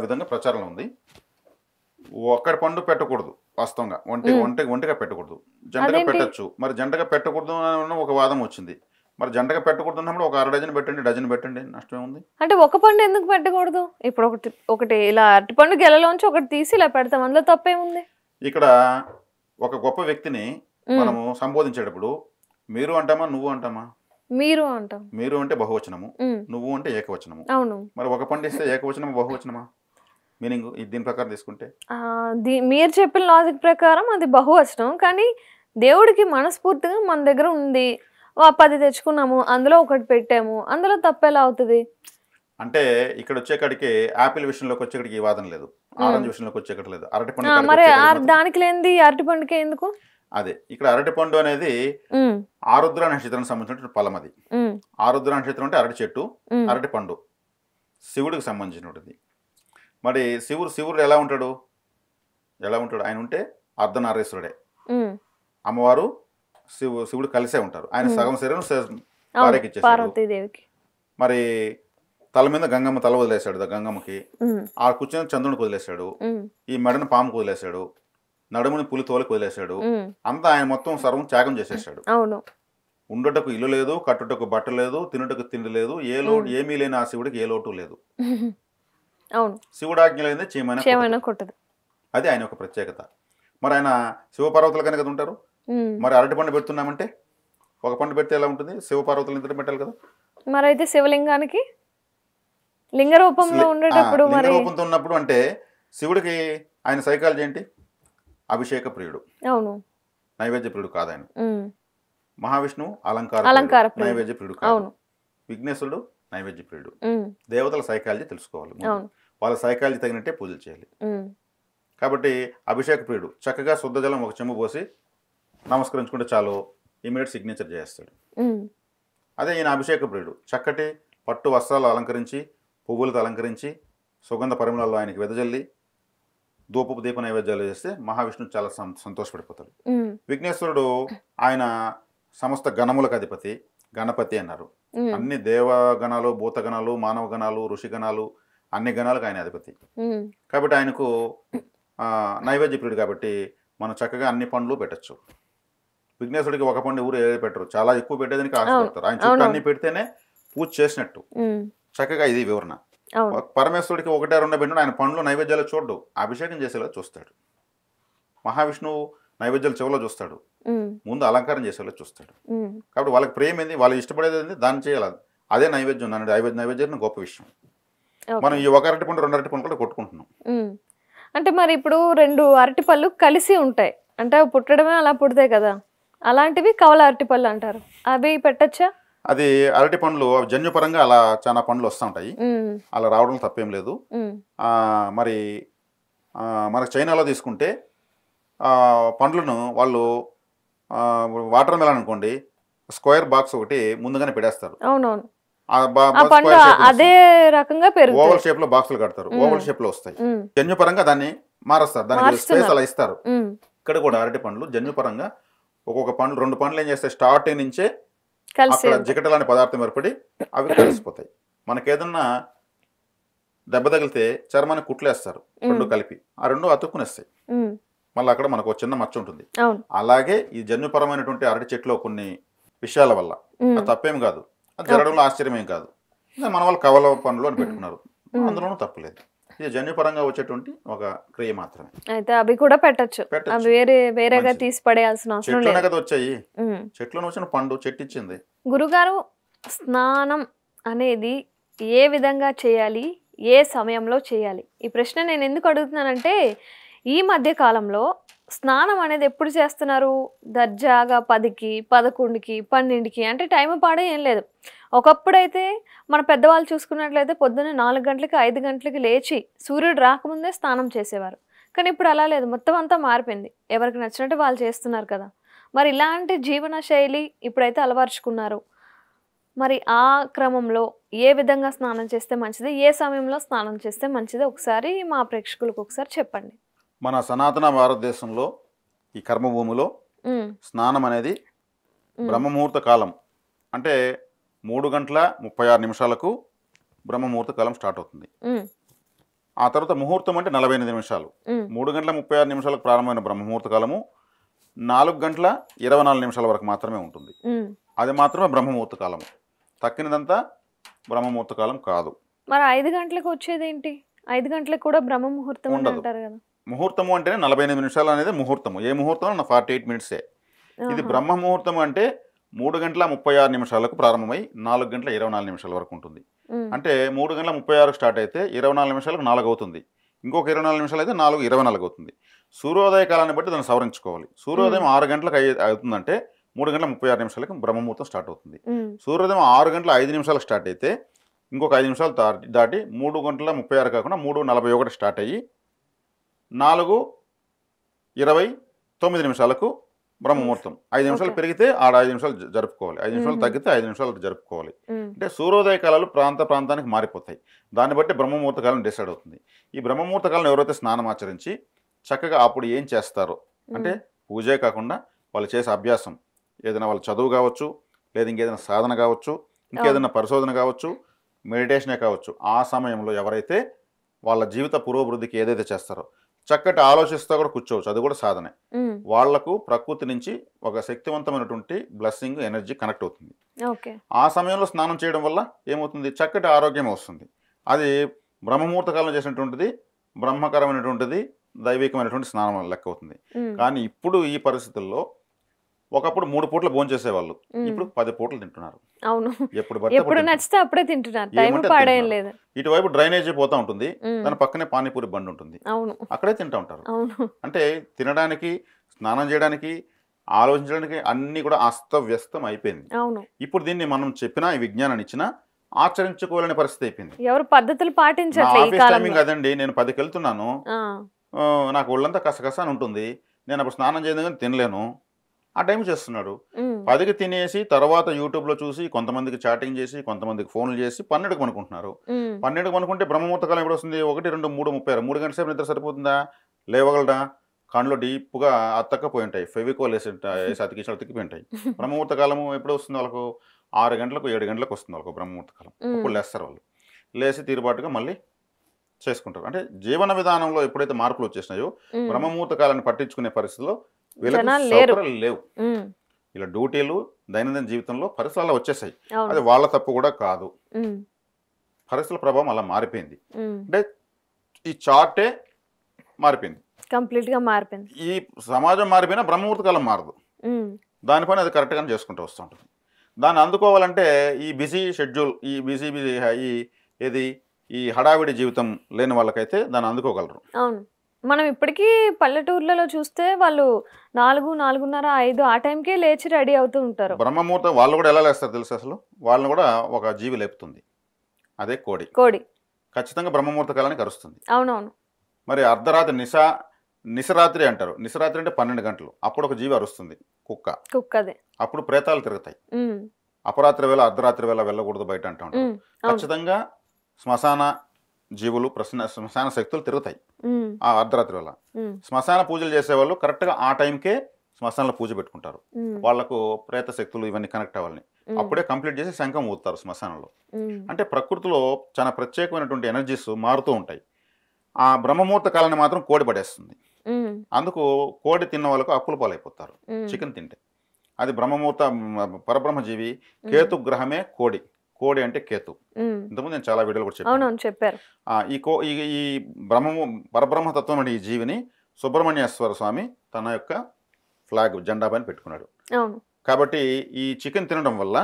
Speaker 2: విధంగా ప్రచారం ఉంది. ఒక్కటి పండు పెట్టకూడదు, వాస్తవంగా ఒంటిగా పెట్టకూడదు. జంటగా పెట్టచ్చు. మరి జంటగా పెట్టకూడదు అని ఒక వాదం వచ్చింది. మరి జంటగా పెట్టకూడదు అన్నప్పుడు ఒక 6 డజన్ పెట్టండి, డజన్ పెట్టండి, నష్టమే ఉంది.
Speaker 1: అంటే ఒక పండు ఎందుకు పెట్టకూడదు? ఇప్పుడు ఒకటి ఇలా అరటి పండు గెలలోంచి ఒకటి తీసి ఇలా పెడతాం, అందులో తప్పేముంది?
Speaker 2: ఇక్కడ ఒక గొప్ప వ్యక్తిని మనము సంబోధించేటప్పుడు మీరు అంటామా, నువ్వు అంటామా?
Speaker 1: మీరు అంటాం.
Speaker 2: మీరు అంటే బహువచనము, నువ్వు అంటే ఏకవచనము.
Speaker 1: అవును.
Speaker 2: మరి ఒక పండు ఇస్తే ఏకవచనమా బహువచనమా? మీనింగ్ దీని ప్రకారం తీసుకుంటే
Speaker 1: మీరు చెప్పిన లాజిక్ ప్రకారం అది బహువచనం. కానీ దేవుడికి మనస్ఫూర్తిగా మన దగ్గర ఉంది, 10 తెచ్చుకున్నాము, అందులో ఒకటి పెట్టాము, అందులో తప్పేలా అవుతుంది?
Speaker 2: అంటే ఇక్కడ వచ్చేకాడికి ఆపిల్ విషయంలోకి వచ్చేకాడికి ఈ వాదన లేదు, ఆరెంజ్ విషయంలోకి వచ్చేకటి లేదు, అరటిపండు.
Speaker 1: మరి దానికి లేనిది అరటి పండుకి ఎందుకు?
Speaker 2: అదే ఇక్కడ అరటిపండు అనేది ఆరుద్ర నక్షత్రానికి సంబంధించిన ఫలం. అది ఆరుద్ర నక్షత్రం అంటే అరటి చెట్టు, అరటి పండు శివుడికి సంబంధించినది. మరి శివుడు ఎలా ఉంటాడు? ఆయన ఉంటే అర్ధనారీశ్వరుడే. అమ్మవారు శివుడు కలిసే ఉంటారు. ఆయన సగం శరీరం భార్యకి ఇచ్చేసాడు. మరి తల మీద గంగమ్మ తల వదిలేశాడు గంగమ్మకి, ఆ కూర్చొని చంద్రునికి వదిలేశాడు, ఈ మెడను పాముకు వదిలేశాడు, నడుముని పులి తోలికి వదిలేశాడు. అంతా ఆయన మొత్తం సర్వం త్యాగం చేసేసాడు. ఉండుటకు ఇల్లు లేదు, కట్టుటకు బట్ట లేదు, తినుటకు తిండి లేదు, ఏమీ లేని ఆ శివుడికి ఏ లోటు లేదు. శివుడు ఆజ్ఞ లేదే చీమైనా కొట్టదు. అది ఆయన ఒక ప్రత్యేకత. మరి ఆయన శివపార్వతులు కనుక ఉంటారు. మరి అరటి పండు పెడుతున్నామంటే ఒక పండు పెడితే ఎలా ఉంటుంది? శివపార్వతులు ఇద్దరు పెట్టాలి కదా.
Speaker 1: మరి అయితే శివలింగానికి లింగ రూపంలో ఉండేటప్పుడు,
Speaker 2: లింగ రూపంతో ఉన్నప్పుడు అంటే శివుడికి ఆయన సైకాలజీ ఏంటి? అభిషేక ప్రియుడు, నైవేద్య ప్రియుడు కాదు ఆయన. మహావిష్ణువు అలంకార నైవేద్య ప్రియుడు కాదు. విఘ్నేశ్వరుడు నైవేద్య ప్రియుడు. దేవతల సైకాలజీ తెలుసుకోవాలి, వాళ్ళ సైకాలజీ తగినట్టే పూజలు చేయాలి. కాబట్టి అభిషేక ప్రియుడు చక్కగా శుద్ధ జలం ఒక చెంబు పోసి నమస్కరించుకుంటే చాలు, ఇమీడియట్ సిగ్నేచర్ చేస్తాడు. అదే ఈయన అభిషేక ప్రియుడు, చక్కటి పట్టు వస్త్రాలు అలంకరించి, పువ్వులతో అలంకరించి, సుగంధ పరిమళాల్లో ఆయనకి వెదజల్లి ధూపపు దీప నైవేద్యాలు చేస్తే మహావిష్ణువు చాలా సంతోషపడిపోతాడు. విఘ్నేశ్వరుడు ఆయన సమస్త గణములకు అధిపతి, గణపతి అన్నారు. అన్ని దేవగణాలు, భూతగణాలు, మానవ గణాలు, ఋషి గణాలు, అన్ని గణాలకు ఆయన అధిపతి. కాబట్టి ఆయనకు నైవేద్య ప్రియుడు కాబట్టి మనం చక్కగా అన్ని పండ్లు పెట్టచ్చు. విఘ్నేశ్వరుడికి ఒక పండు ఊరు ఏది పెట్టరు, చాలా ఎక్కువ పెట్టేదానికి ఆశపడతారు. ఆయన చుట్టూ అన్ని పెడితేనే పూజ చేసినట్టు. చక్కగా ఇది వివరణ. పరమేశ్వరుడికి 1-2 పెట్టిన ఆయన పండ్లు నైవేద్యాలు చూడడు, అభిషేకం చేసేలా చూస్తాడు. మహావిష్ణువు నైవేద్యాలు చెవులో చూస్తాడు, ముందు అలంకారం చేసేలా చూస్తాడు. కాబట్టి వాళ్ళకి ప్రేమ ఏంది, వాళ్ళు ఇష్టపడేది ఏంది, దాన్ని చేయాలి. అదే నైవేద్యం. నైవేద్యం గొప్ప విషయం. మనం ఈ 1 అరటిపండు 2 అరటిపండు కూడా కొట్టుకుంటున్నాం.
Speaker 1: అంటే మరి ఇప్పుడు 2 అరటిపళ్ళు కలిసి ఉంటాయి అంటే పుట్టడమే అలా పుడతాయి కదా, అలాంటివి కవల అరటిపళ్ళు అంటారు, అవి పెట్టచ్చా?
Speaker 2: అది అరటి పండ్లు జన్యుపరంగా అలా చాలా పండ్లు వస్తూ ఉంటాయి, అలా రావడం తప్పేం లేదు. మరి మనకు చైనాలో తీసుకుంటే పండ్లను వాళ్ళు వాటర్ మెలన్ అనుకోండి, స్క్వేర్ బాక్స్ ఒకటి ముందుగానే పెడేస్తారు.
Speaker 1: అవునవును, అదే రకంగా
Speaker 2: ఓవల్ షేప్ లో బాక్సులు కడతారు, ఓవల్ షేప్ లో వస్తాయి. జన్యుపరంగా దాన్ని మారుస్తారు, దానికి స్పేస్ అలా ఇస్తారు. ఇక్కడ కూడా అరటి పండ్లు జన్యుపరంగా ఒక్కొక్క పండ్లు 2 పండ్లు ఏం చేస్తాయి, స్టార్టింగ్ నుంచే అక్కడ జిగటలు అనే పదార్థం ఏర్పడి అవి కలిసిపోతాయి. మనకేదన్నా దెబ్బ తగిలితే చర్మాన్ని కుట్లేస్తారు 2 కలిపి, ఆ 2 అతుక్కునేస్తాయి, మళ్ళీ అక్కడ మనకు చిన్న మచ్చ ఉంటుంది. అలాగే ఈ జన్యుపరమైనటువంటి అరటి చెట్లో కొన్ని విషయాల వల్ల అది తప్పేం కాదు, అది జరగడంలో ఆశ్చర్యమేం కాదు. మన వాళ్ళు కవల పండ్లు అని పెట్టుకున్నారు, అందులోనూ తప్పులేదు. ఇది జన్యుపరంగా వచ్చేటువంటి ఒక క్రియ మాత్రమే.
Speaker 1: అయితే అవి కూడా పెట్టచ్చు, వేరేగా తీసి పడేయాల్సిన అవసరం లేదు.
Speaker 2: కదా వచ్చాయి, చెట్లను వచ్చిన పండు చెట్టు ఇచ్చింది.
Speaker 1: గురుగారు, స్నానం అనేది ఏ విధంగా చేయాలి, ఏ సమయంలో చేయాలి? ఈ ప్రశ్న నేను ఎందుకు అడుగుతున్నానంటే ఈ మధ్య కాలంలో స్నానం అనేది ఎప్పుడు చేస్తున్నారు, దర్జాగా 10కి 11కి 12కి, అంటే టైం పాడే ఏం లేదు. ఒకప్పుడైతే మన పెద్దవాళ్ళు చూసుకున్నట్లయితే పొద్దున్న 4 గంటలకి 5 గంటలకి లేచి సూర్యుడు రాకముందే స్నానం చేసేవారు. కానీ ఇప్పుడు అలా లేదు, మొత్తం అంతా మారిపోయింది, ఎవరికి నచ్చినట్టు వాళ్ళు చేస్తున్నారు కదా. మరి ఇలాంటి జీవన శైలి ఇప్పుడైతే అలవర్చుకున్నారు, మరి ఆ క్రమంలో ఏ విధంగా స్నానం చేస్తే మంచిది, ఏ సమయంలో స్నానం చేస్తే మంచిది, ఒకసారి మా ప్రేక్షకులకు ఒకసారి చెప్పండి.
Speaker 2: మన సనాతన భారతదేశంలో ఈ కర్మభూమిలో స్నానం అనేది బ్రహ్మముహూర్త కాలం, అంటే 3:36 బ్రహ్మముహూర్త కాలం స్టార్ట్ అవుతుంది. ఆ తర్వాత ముహూర్తం అంటే 48 నిమిషాలు. 3:36 ప్రారంభమైన బ్రహ్మముహూర్త కాలము 4:24 వరకు మాత్రమే ఉంటుంది. అది మాత్రమే బ్రహ్మముహూర్త కాలము, తక్కినదంతా బ్రహ్మముహూర్త కాలం కాదు.
Speaker 1: మరి 5 గంటలకు వచ్చేది ఏంటి? 5 గంటలకు కూడా బ్రహ్మముహూర్తం అంటారు కదా.
Speaker 2: ముహూర్తము అంటేనే 48 నిమిషాలు అనేది ముహూర్తము. ఏ ముహూర్తం 48 మినిట్సే. ఇది బ్రహ్మముహూర్తం అంటే 3:36 ప్రారంభమై 4:24 వరకు ఉంటుంది. అంటే 3:36 స్టార్ట్ అయితే 24 నిమిషాలకు 4 అవుతుంది, ఇంకొక 24 నిమిషాలు అయితే 4:24 అవుతుంది. సూర్యోదయ కాలాన్ని బట్టి దాన్ని సవరించుకోవాలి. సూర్యోదయం 6 గంటలకు అవుతుందంటే 3:36 బ్రహ్మముహూర్తం స్టార్ట్ అవుతుంది. సూర్యోదయం 6:05 స్టార్ట్ అయితే ఇంకొక 5 నిమిషాలు దాటి 3:36 కాకుండా 3:41 స్టార్ట్ అయ్యి 4:29 బ్రహ్మముహూర్తం. 5 నిమిషాలు పెరిగితే 5 నిమిషాలు జరుపుకోవాలి, 5 నిమిషాలు తగ్గితే 5 నిమిషాలు జరుపుకోవాలి. అంటే సూర్యోదయ కాలాలు ప్రాంతానికి మారిపోతాయి, దాన్ని బట్టి బ్రహ్మముహూర్త కాలం డిసైడ్ అవుతుంది. ఈ బ్రహ్మముహూర్త కాలం ఎవరైతే స్నానం ఆచరించి చక్కగా అప్పుడు ఏం చేస్తారో, అంటే పూజే కాకుండా వాళ్ళు చేసే అభ్యాసం, ఏదైనా వాళ్ళ చదువు కావచ్చు, లేదా ఇంకేదైనా సాధన కావచ్చు, ఇంకేదైనా పరిశోధన కావచ్చు, మెడిటేషనే కావచ్చు, ఆ సమయంలో ఎవరైతే వాళ్ళ జీవిత పురోభివృద్ధికి ఏదైతే చేస్తారో చక్కటి ఆలోచిస్తూ కూడా కూర్చోవచ్చు, అది కూడా సాధనే. వాళ్లకు ప్రకృతి నుంచి ఒక శక్తివంతమైనటువంటి బ్లెస్సింగ్ ఎనర్జీ కనెక్ట్ అవుతుంది. ఆ సమయంలో స్నానం చేయడం వల్ల ఏమవుతుంది, చక్కటి ఆరోగ్యం వస్తుంది. అది బ్రహ్మముహూర్త కాలంలో చేసినటువంటిది బ్రహ్మకరమైనటువంటిది, దైవికమైనటువంటి స్నానం లెక్క అవుతుంది. కానీ ఇప్పుడు ఈ పరిస్థితుల్లో ఒకప్పుడు 3 పూటలు భోజనం చేసేవాళ్ళు, ఇప్పుడు 10 పూటలు తింటున్నారు.
Speaker 1: అవును, ఎప్పుడు నచ్చితే అప్పుడే తింటున్నారు, టైం పాడేం లేదు.
Speaker 2: ఇటువైపు డ్రైనేజీ పోతా ఉంటుంది, దాని పక్కనే పానీపూరి బండి ఉంటుంది, అక్కడే తింటా ఉంటారు. అంటే తినడానికి, స్నానం చేయడానికి, ఆలోచించడానికి అన్ని కూడా అస్తవ్యస్తం అయిపోయింది. ఇప్పుడు దీన్ని మనం చెప్పినా, ఈ విజ్ఞానాన్ని ఇచ్చినా ఆచరించుకోవాలనే పరిస్థితి అయిపోయింది.
Speaker 1: ఎవరు పద్ధతులు పాటించట్లేదు.
Speaker 2: కదండి, నేను 10కి వెళ్తున్నాను, నాకు ఒళ్ళంతా కసకస అని ఉంటుంది, నేను అప్పుడు స్నానం చేయడం కానీ తినలేను, ఆ టైం చేస్తున్నాడు. 10కి తినేసి తర్వాత యూట్యూబ్లో చూసి కొంతమందికి చాటింగ్ చేసి, కొంతమందికి ఫోన్లు చేసి 12కి అనుకుంటున్నారు. 12కి అనుకుంటే బ్రహ్మముహూర్త కాలం ఎప్పుడు వస్తుంది? 1, 2, 3, 36. 3 గంటల సేపు నిద్ర సరిపోతుందా? లేవగలడా? కళ్ళు డీప్గా అతక్కపోయి ఉంటాయి, ఫెవికోల్ వేసి అతికిపోయి ఉంటాయి. బ్రహ్మముహూర్త కాలము ఎప్పుడు వస్తుంది వాళ్ళకు? 6 గంటలకు 7 గంటలకు వస్తుంది వాళ్ళకు బ్రహ్మముహూర్త కాలం. అప్పుడు లేస్తారు వాళ్ళు, లేచి తీరుబాటుగా మళ్ళీ చేసుకుంటారు. అంటే జీవన విధానంలో ఎప్పుడైతే మార్పులు వచ్చేసినాయో బ్రహ్మముహూర్త కాలాన్ని పట్టించుకునే పరిస్థితిలో లేవు. ఇలా డ్యూటీలు దైనందిన జీవితంలో పరిస్థితులు అలా వచ్చేసాయి.
Speaker 1: అవును.
Speaker 2: అది వాళ్ళ తప్పు కూడా కాదు.
Speaker 1: ఉమ్,
Speaker 2: పరిస్థితుల ప్రభావం అలా మారిపోయింది.
Speaker 1: ఉమ్.
Speaker 2: అంటే ఈ చార్టే మారిపోయింది.
Speaker 1: కంప్లీట్ గా మారిపోయింది.
Speaker 2: ఈ సమాజం మారిపోయినా బ్రహ్మముహూర్త కాలం మారదు.
Speaker 1: ఉమ్,
Speaker 2: దానిపైన అది కరెక్ట్గానే చేసుకుంటూ వస్తూ ఉంటుంది. దాన్ని అందుకోవాలంటే ఈ బిజీ షెడ్యూల్, ఈ బిజీ ఏది ఈ హడావిడి జీవితం లేని వాళ్ళకైతే దాన్ని అందుకోగలరు.
Speaker 1: అవును. మనం ఇప్పటికీ పల్లెటూర్లలో చూస్తే వాళ్ళు 4, 4:30, 5 ఆ టైంకే లేచి రెడీ అవుతూ ఉంటారు.
Speaker 2: బ్రహ్మముహూర్తం వాళ్ళు కూడా ఎలా లేస్తారు తెలుసు? అసలు వాళ్ళని కూడా ఒక జీవి లేపుతుంది, అదే కోడి.
Speaker 1: కోడి
Speaker 2: ఖచ్చితంగా బ్రహ్మముహూర్త కాలానికి అరుస్తుంది.
Speaker 1: అవునవును.
Speaker 2: మరి అర్ధరాత్రి నిశరాత్రి అంటారు. నిశరాత్రి అంటే 12 గంటలు. అప్పుడు ఒక జీవి అరుస్తుంది,
Speaker 1: కుక్కదే.
Speaker 2: అప్పుడు ప్రేతాలు తిరుగుతాయి.
Speaker 1: ఉమ్,
Speaker 2: అపరాత్రి వేళ అర్ధరాత్రి వేళ వెళ్ళకూడదు బయట అంటూ ఉంటారు.
Speaker 1: ఉమ్, అవును.
Speaker 2: ఖచ్చితంగా శ్మశాన జీవులు శ్మశాన శక్తులు తిరుగుతాయి
Speaker 1: ఉమ్,
Speaker 2: ఆ అర్ధరాత్రి వేళ.
Speaker 1: ఉమ్,
Speaker 2: శ్మశాన పూజలు చేసేవాళ్ళు కరెక్ట్గా ఆ టైంకే శ్మశానంలో పూజ పెట్టుకుంటారు.
Speaker 1: ఉమ్,
Speaker 2: వాళ్లకు ప్రేత శక్తులు ఇవన్నీ కనెక్ట్ అవ్వాలని
Speaker 1: ఉమ్,
Speaker 2: అప్పుడే కంప్లీట్ చేసి శంఖం ఊదుతారు శ్మశానంలో.
Speaker 1: ఉమ్,
Speaker 2: అంటే ప్రకృతిలో చాలా ప్రత్యేకమైనటువంటి ఎనర్జీస్ మారుతూ ఉంటాయి. ఆ బ్రహ్మముహూర్త కాలాన్ని మాత్రం కోడి పడేస్తుంది.
Speaker 1: ఉమ్,
Speaker 2: అందుకు కోడి తిన్న వాళ్ళకు అప్పుల పాలైపోతారు
Speaker 1: ఉమ్,
Speaker 2: చికెన్ తింటే. అది బ్రహ్మముహూర్త పరబ్రహ్మజీవి. కేతు గ్రహమే కోడి. కోడి అంటే కేతు.
Speaker 1: ఉమ్.
Speaker 2: ఇంతకుముందు నేను చాలా వీడియోలు కూడా చెప్పాను.
Speaker 1: అవునవును, చెప్పారు.
Speaker 2: ఈ పరబ్రహ్మతత్వం అనే ఈ జీవిని సుబ్రహ్మణ్యేశ్వర స్వామి తన యొక్క ఫ్లాగ్ జెండా పైన పెట్టుకున్నాడు.
Speaker 1: అవును.
Speaker 2: కాబట్టి ఈ చికెన్ తినడం వల్ల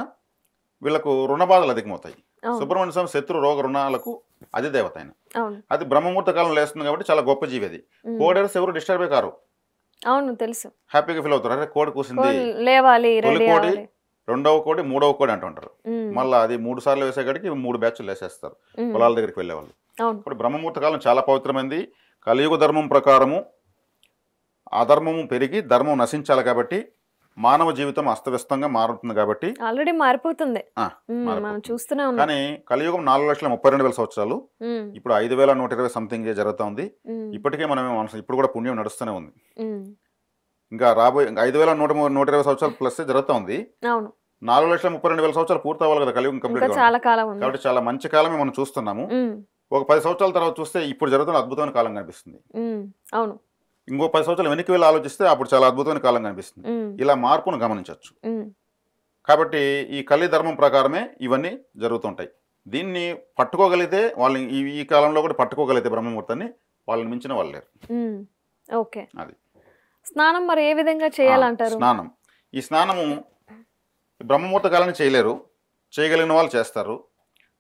Speaker 2: వీళ్ళకు రుణబాధలు అధికమవుతాయి.
Speaker 1: అవును.
Speaker 2: సుబ్రహ్మణ్య స్వామి శత్రు రోగ రుణాలకు అధిదేవత ఆయన.
Speaker 1: అవును.
Speaker 2: అది బ్రహ్మముహూర్త కాలం లేస్తుంది కాబట్టి చాలా గొప్ప జీవి అది.
Speaker 1: ఉమ్,
Speaker 2: కోడేసి ఎవరు డిస్టర్బే కారు,
Speaker 1: అవును, తెలుసు.
Speaker 2: హ్యాపీగా ఫీల్ అవుతారు. అరే కోడి కూసింది,
Speaker 1: లేవాలి,
Speaker 2: తొలి
Speaker 1: రెడీ
Speaker 2: కోడి,
Speaker 1: అవ్వాలి.
Speaker 2: రెండవ కోడి, మూడవ కోడి అంటుంటారు.
Speaker 1: ఉమ్,
Speaker 2: మళ్ళీ అది 3 సార్లు వేసేకాడికి 3 బ్యాచ్లు వేసేస్తారు
Speaker 1: ఉమ్,
Speaker 2: పొలాల దగ్గరికి వెళ్ళేవాళ్ళు.
Speaker 1: అవును.
Speaker 2: ఇప్పుడు బ్రహ్మముహూర్త కాలం చాలా పవిత్రమైంది. కలియుగ ధర్మం ప్రకారము అధర్మము పెరిగి ధర్మం నశించాలి కాబట్టి మానవ జీవితం అస్తవ్యస్తంగా మారుతుంది కాబట్టి
Speaker 1: ఆల్రెడీ మారిపోతుంది. మనం
Speaker 2: మారిపోతుంది.
Speaker 1: చూస్తూనే ఉన్నాం.
Speaker 2: కానీ కలియుగం 4,32,000 సంవత్సరాలు.
Speaker 1: ఉమ్,
Speaker 2: ఇప్పుడు 5,120 సంథింగ్ జరుగుతూ ఉంది.
Speaker 1: ఉమ్,
Speaker 2: ఇప్పటికే మనం ఇప్పుడు కూడా పుణ్యం నడుస్తూనే ఉంది.
Speaker 1: ఉమ్,
Speaker 2: ఇంకా రాబోయే 5,120 సంవత్సరాలు ప్లస్ జరుగుతూ ఉంది.
Speaker 1: అవును.
Speaker 2: 4,32,000 సంవత్సరాలు పూర్తి అవ్వాలి కదా కలియుగం
Speaker 1: ఇంకా
Speaker 2: కంప్లీట్.
Speaker 1: చాలా కాలం ఉంది.
Speaker 2: కాబట్టి చాలా మంచి కాలమే మనం చూస్తున్నాము.
Speaker 1: ఉమ్,
Speaker 2: ఒక 10 సంవత్సరాల తర్వాత చూస్తే ఇప్పుడు జరుగుతున్న అద్భుతమైన కాలం కనిపిస్తుంది.
Speaker 1: ఉమ్, అవును.
Speaker 2: ఇంకో 10 సంవత్సరాలు వెనక్కి వెళ్ళి ఆలోచిస్తే అప్పుడు చాలా అద్భుతమైన కాలం కనిపిస్తుంది.
Speaker 1: ఉమ్,
Speaker 2: ఇలా మార్పును గమనించవచ్చు.
Speaker 1: ఉమ్,
Speaker 2: కాబట్టి ఈ కలి ధర్మం ప్రకారమే ఇవన్నీ జరుగుతుంటాయి. దీన్ని పట్టుకోగలిగితే వాళ్ళని ఈ కాలంలో కూడా పట్టుకోగలిగితే బ్రహ్మముహూర్తాన్ని వాళ్ళని మించిన వాళ్ళు లేరు.
Speaker 1: ఉమ్, ఓకే.
Speaker 2: అది
Speaker 1: స్నానం మరి ఏ విధంగా చేయాలంటారు?
Speaker 2: స్నానం. ఈ స్నానము బ్రహ్మముహూర్త కాలాన్ని చేయలేరు, చేయగలిగిన వాళ్ళు చేస్తారు.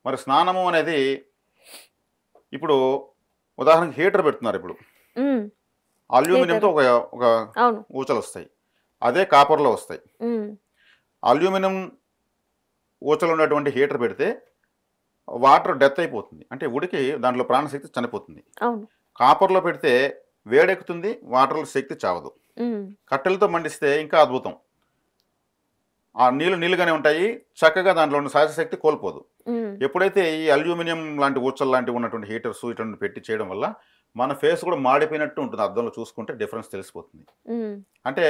Speaker 2: మరి స్నానము అనేది ఇప్పుడు ఉదాహరణకి హీటర్ పెడుతున్నారు. ఇప్పుడు
Speaker 1: ఉమ్,
Speaker 2: అల్యూమినియంతో ఒక
Speaker 1: అవును.
Speaker 2: ఊచలు వస్తాయి, అదే కాపర్లో వస్తాయి.
Speaker 1: ఉమ్,
Speaker 2: అల్యూమినియం ఊచలు ఉన్నటువంటి హీటర్ పెడితే వాటర్ డెత్ అయిపోతుంది, అంటే ఉడికి దాంట్లో ప్రాణశక్తి చనిపోతుంది.
Speaker 1: అవును.
Speaker 2: కాపర్లో పెడితే వేడెక్కుతుంది, వాటర్లో శక్తి చావదు.
Speaker 1: ఉమ్,
Speaker 2: కట్టెలతో మండిస్తే ఇంకా అద్భుతం, ఆ నీళ్ళుగానే ఉంటాయి, చక్కగా దాంట్లో ఉన్న సహజశక్తి కోల్పోదు.
Speaker 1: ఉమ్,
Speaker 2: ఎప్పుడైతే ఈ అల్యూమినియం లాంటి ఊచలు లాంటివి ఉన్నటువంటి హీటర్స్ ఇటువంటి పెట్టి చేయడం వల్ల మన ఫేస్ కూడా మాడిపోయినట్టు ఉంటుంది. అద్దంలో చూసుకుంటే డిఫరెన్స్ తెలిసిపోతుంది.
Speaker 1: ఉమ్,
Speaker 2: అంటే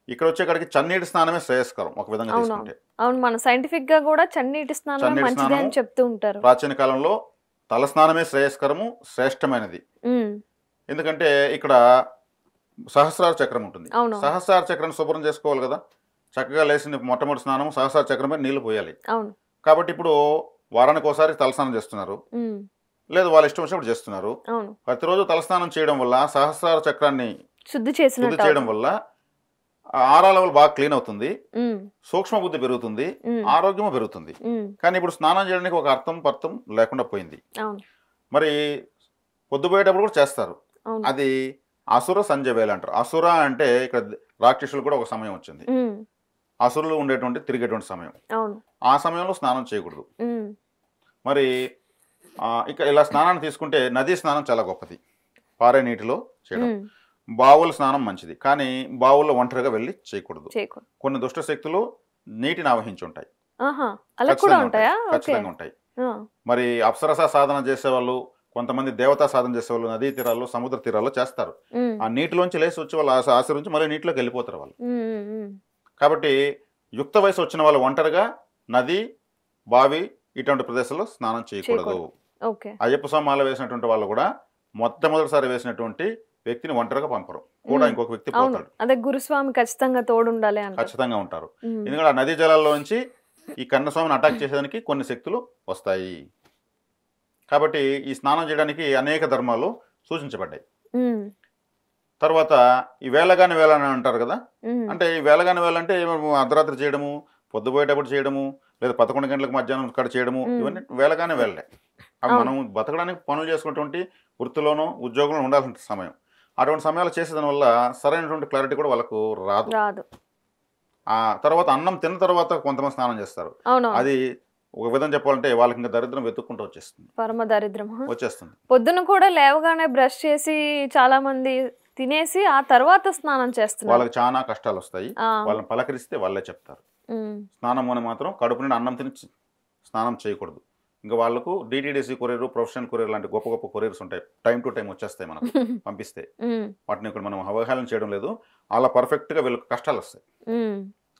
Speaker 2: ఇక్కడ వచ్చేకాడికి చన్నీటి స్నానమే శ్రేయస్కరం ఒక విధంగా తీసుకుంటే.
Speaker 1: అవును. మన సైంటిఫిక్ గా కూడా చన్నీటి స్నానం మంచిది అని చెప్తూ ఉంటారు.
Speaker 2: ప్రాచీన కాలంలో తల స్నానమే శ్రేయస్కరము, శ్రేష్టమైనది.
Speaker 1: ఉమ్,
Speaker 2: ఎందుకంటే ఇక్కడ సహస్రార చక్రం ఉంటుంది.
Speaker 1: అవును.
Speaker 2: సహస్రార చక్రాన్ని శుభ్రం చేసుకోవాలి కదా. చక్కగా లేచిన మొట్టమొదటి స్నానం సహస్రార చక్రం మీద నీళ్లు పోయాలి.
Speaker 1: అవును.
Speaker 2: కాబట్టి ఇప్పుడు వారానికి ఒకసారి తలస్నానం చేస్తున్నారు,
Speaker 1: ఉమ్,
Speaker 2: లేదు వాళ్ళ ఇష్టం వచ్చినప్పుడు చేస్తున్నారు.
Speaker 1: అవును.
Speaker 2: ప్రతిరోజు తలస్నానం చేయడం వల్ల సహస్రార చక్రాన్ని
Speaker 1: శుద్ధి
Speaker 2: శుద్ధి చేయడం వల్ల ఆరా లెవెల్ బాగా క్లీన్ అవుతుంది,
Speaker 1: ఉమ్,
Speaker 2: సూక్ష్మ బుద్ధి పెరుగుతుంది,
Speaker 1: ఉమ్,
Speaker 2: ఆరోగ్యము పెరుగుతుంది.
Speaker 1: ఉమ్,
Speaker 2: కానీ ఇప్పుడు స్నానం చేయడానికి ఒక అర్థం లేకుండా పోయింది.
Speaker 1: అవును.
Speaker 2: మరి పొద్దుపోయేటప్పుడు కూడా చేస్తారు.
Speaker 1: అవును.
Speaker 2: అది అసుర సంధ్య వేళ అంటారు. అసుర అంటే ఇక్కడ రాక్షసులు కూడా ఒక సమయం వచ్చింది.
Speaker 1: ఉమ్,
Speaker 2: అసురులు ఉండేటువంటి తిరిగేటువంటి సమయం.
Speaker 1: అవును.
Speaker 2: ఆ సమయంలో స్నానం చేయకూడదు.
Speaker 1: ఉమ్,
Speaker 2: మరి ఇక ఇలా స్నానాన్ని తీసుకుంటే నదీ స్నానం చాలా గొప్పది, పారే నీటిలో చేయడం.
Speaker 1: ఉమ్,
Speaker 2: బావుల స్నానం మంచిది, కానీ బావుల్లో ఒంటరిగా వెళ్ళి చేయకూడదు.
Speaker 1: చేయకూడదు.
Speaker 2: కొన్ని దుష్ట శక్తులు నీటిని ఆవహించి ఉంటాయి.
Speaker 1: ఆహా, అలా కూడా ఉంటాయా? ఓకే.
Speaker 2: ఖచ్చితంగా ఉంటాయి.
Speaker 1: ఆ,
Speaker 2: మరి అప్సరస సాధన చేసేవాళ్ళు, కొంతమంది దేవతా సాధన చేసేవాళ్ళు నదీ తీరాల్లో, సముద్ర తీరాల్లో చేస్తారు.
Speaker 1: ఉమ్,
Speaker 2: ఆ నీటిలోంచి లేచి వచ్చి వాళ్ళు ఆశీర్వించి మళ్ళీ నీటిలోకి వెళ్ళిపోతారు వాళ్ళు.
Speaker 1: ఉమ్, ఉమ్, ఉమ్,
Speaker 2: కాబట్టి యుక్త వయసు వచ్చిన వాళ్ళు ఒంటరిగా నది, బావి ఇటువంటి ప్రదేశాల్లో స్నానం చేయకూడదు.
Speaker 1: ఓకే.
Speaker 2: అయ్యప్ప స్వామి మాల వేసినటువంటి వాళ్ళు కూడా మొట్టమొదటిసారి వేసినటువంటి వ్యక్తిని ఒంటరిగా పంపరు, కూడా ఇంకొక వ్యక్తి పోతాడు.
Speaker 1: అదే గురుస్వామి ఖచ్చితంగా తోడు ఉండాలి,
Speaker 2: ఖచ్చితంగా ఉంటారు. ఎందుకంటే ఆ నదీ జలాల్లో నుంచి ఈ కన్నస్వామిని అటాక్ చేసేదానికి కొన్ని శక్తులు వస్తాయి. కాబట్టి ఈ స్నానం చేయడానికి అనేక ధర్మాలు సూచించబడ్డాయి. తర్వాత ఈ వేళగాని వేళ అని అంటారు కదా, అంటే ఈ వేళగాని వేళ అంటే అర్ధరాత్రి చేయడము, పొద్దుపోయేటప్పుడు చేయడము, లేదా 11 గంటలకు మధ్యాహ్నం ఇక్కడ చేయడము, ఇవన్నీ వేళగానే వేళలే. అవి మనం బతకడానికి పనులు చేసుకున్నటువంటి వృత్తిలోనూ ఉద్యోగంలో ఉండాల్సిన సమయం. అటువంటి సమయాలు చేసేదాని వల్ల సరైనటువంటి క్లారిటీ కూడా వాళ్ళకు రాదు. ఆ తర్వాత అన్నం తిన్న తర్వాత కొంతమంది స్నానం చేస్తారు. అది ఒక విధంగా చెప్పాలంటే వాళ్ళకి ఇంకా దరిద్రం వెతుక్కుంటూ వచ్చేస్తుంది, పరమ దరిద్రం వచ్చేస్తుంది.
Speaker 1: పొద్దున కూడా లేవగానే బ్రష్ చేసి చాలా మంది తినేసి ఆ తర్వాత స్నానం చేస్తున్నారు.
Speaker 2: వాళ్ళకి చాలా కష్టాలు వస్తాయి. వాళ్ళని పలకరిస్తే వాళ్ళే చెప్తారు, స్నానం అని మాత్రం కడుపు నుండి అన్నం తిని స్నానం చేయకూడదు. ఇంకా వాళ్ళకు డిటిడిసి కొరియర్, ప్రొఫెషనల్ కొరియర్ లాంటి గొప్ప గొప్ప కొరియర్స్ ఉంటాయి, టైం టు టైం వచ్చేస్తాయి మనకు పంపిస్తే. వాటిని ఇక్కడ మనం అవహేళన చేయడం లేదు, అలా పర్ఫెక్ట్గా వీళ్ళకి కష్టాలు వస్తాయి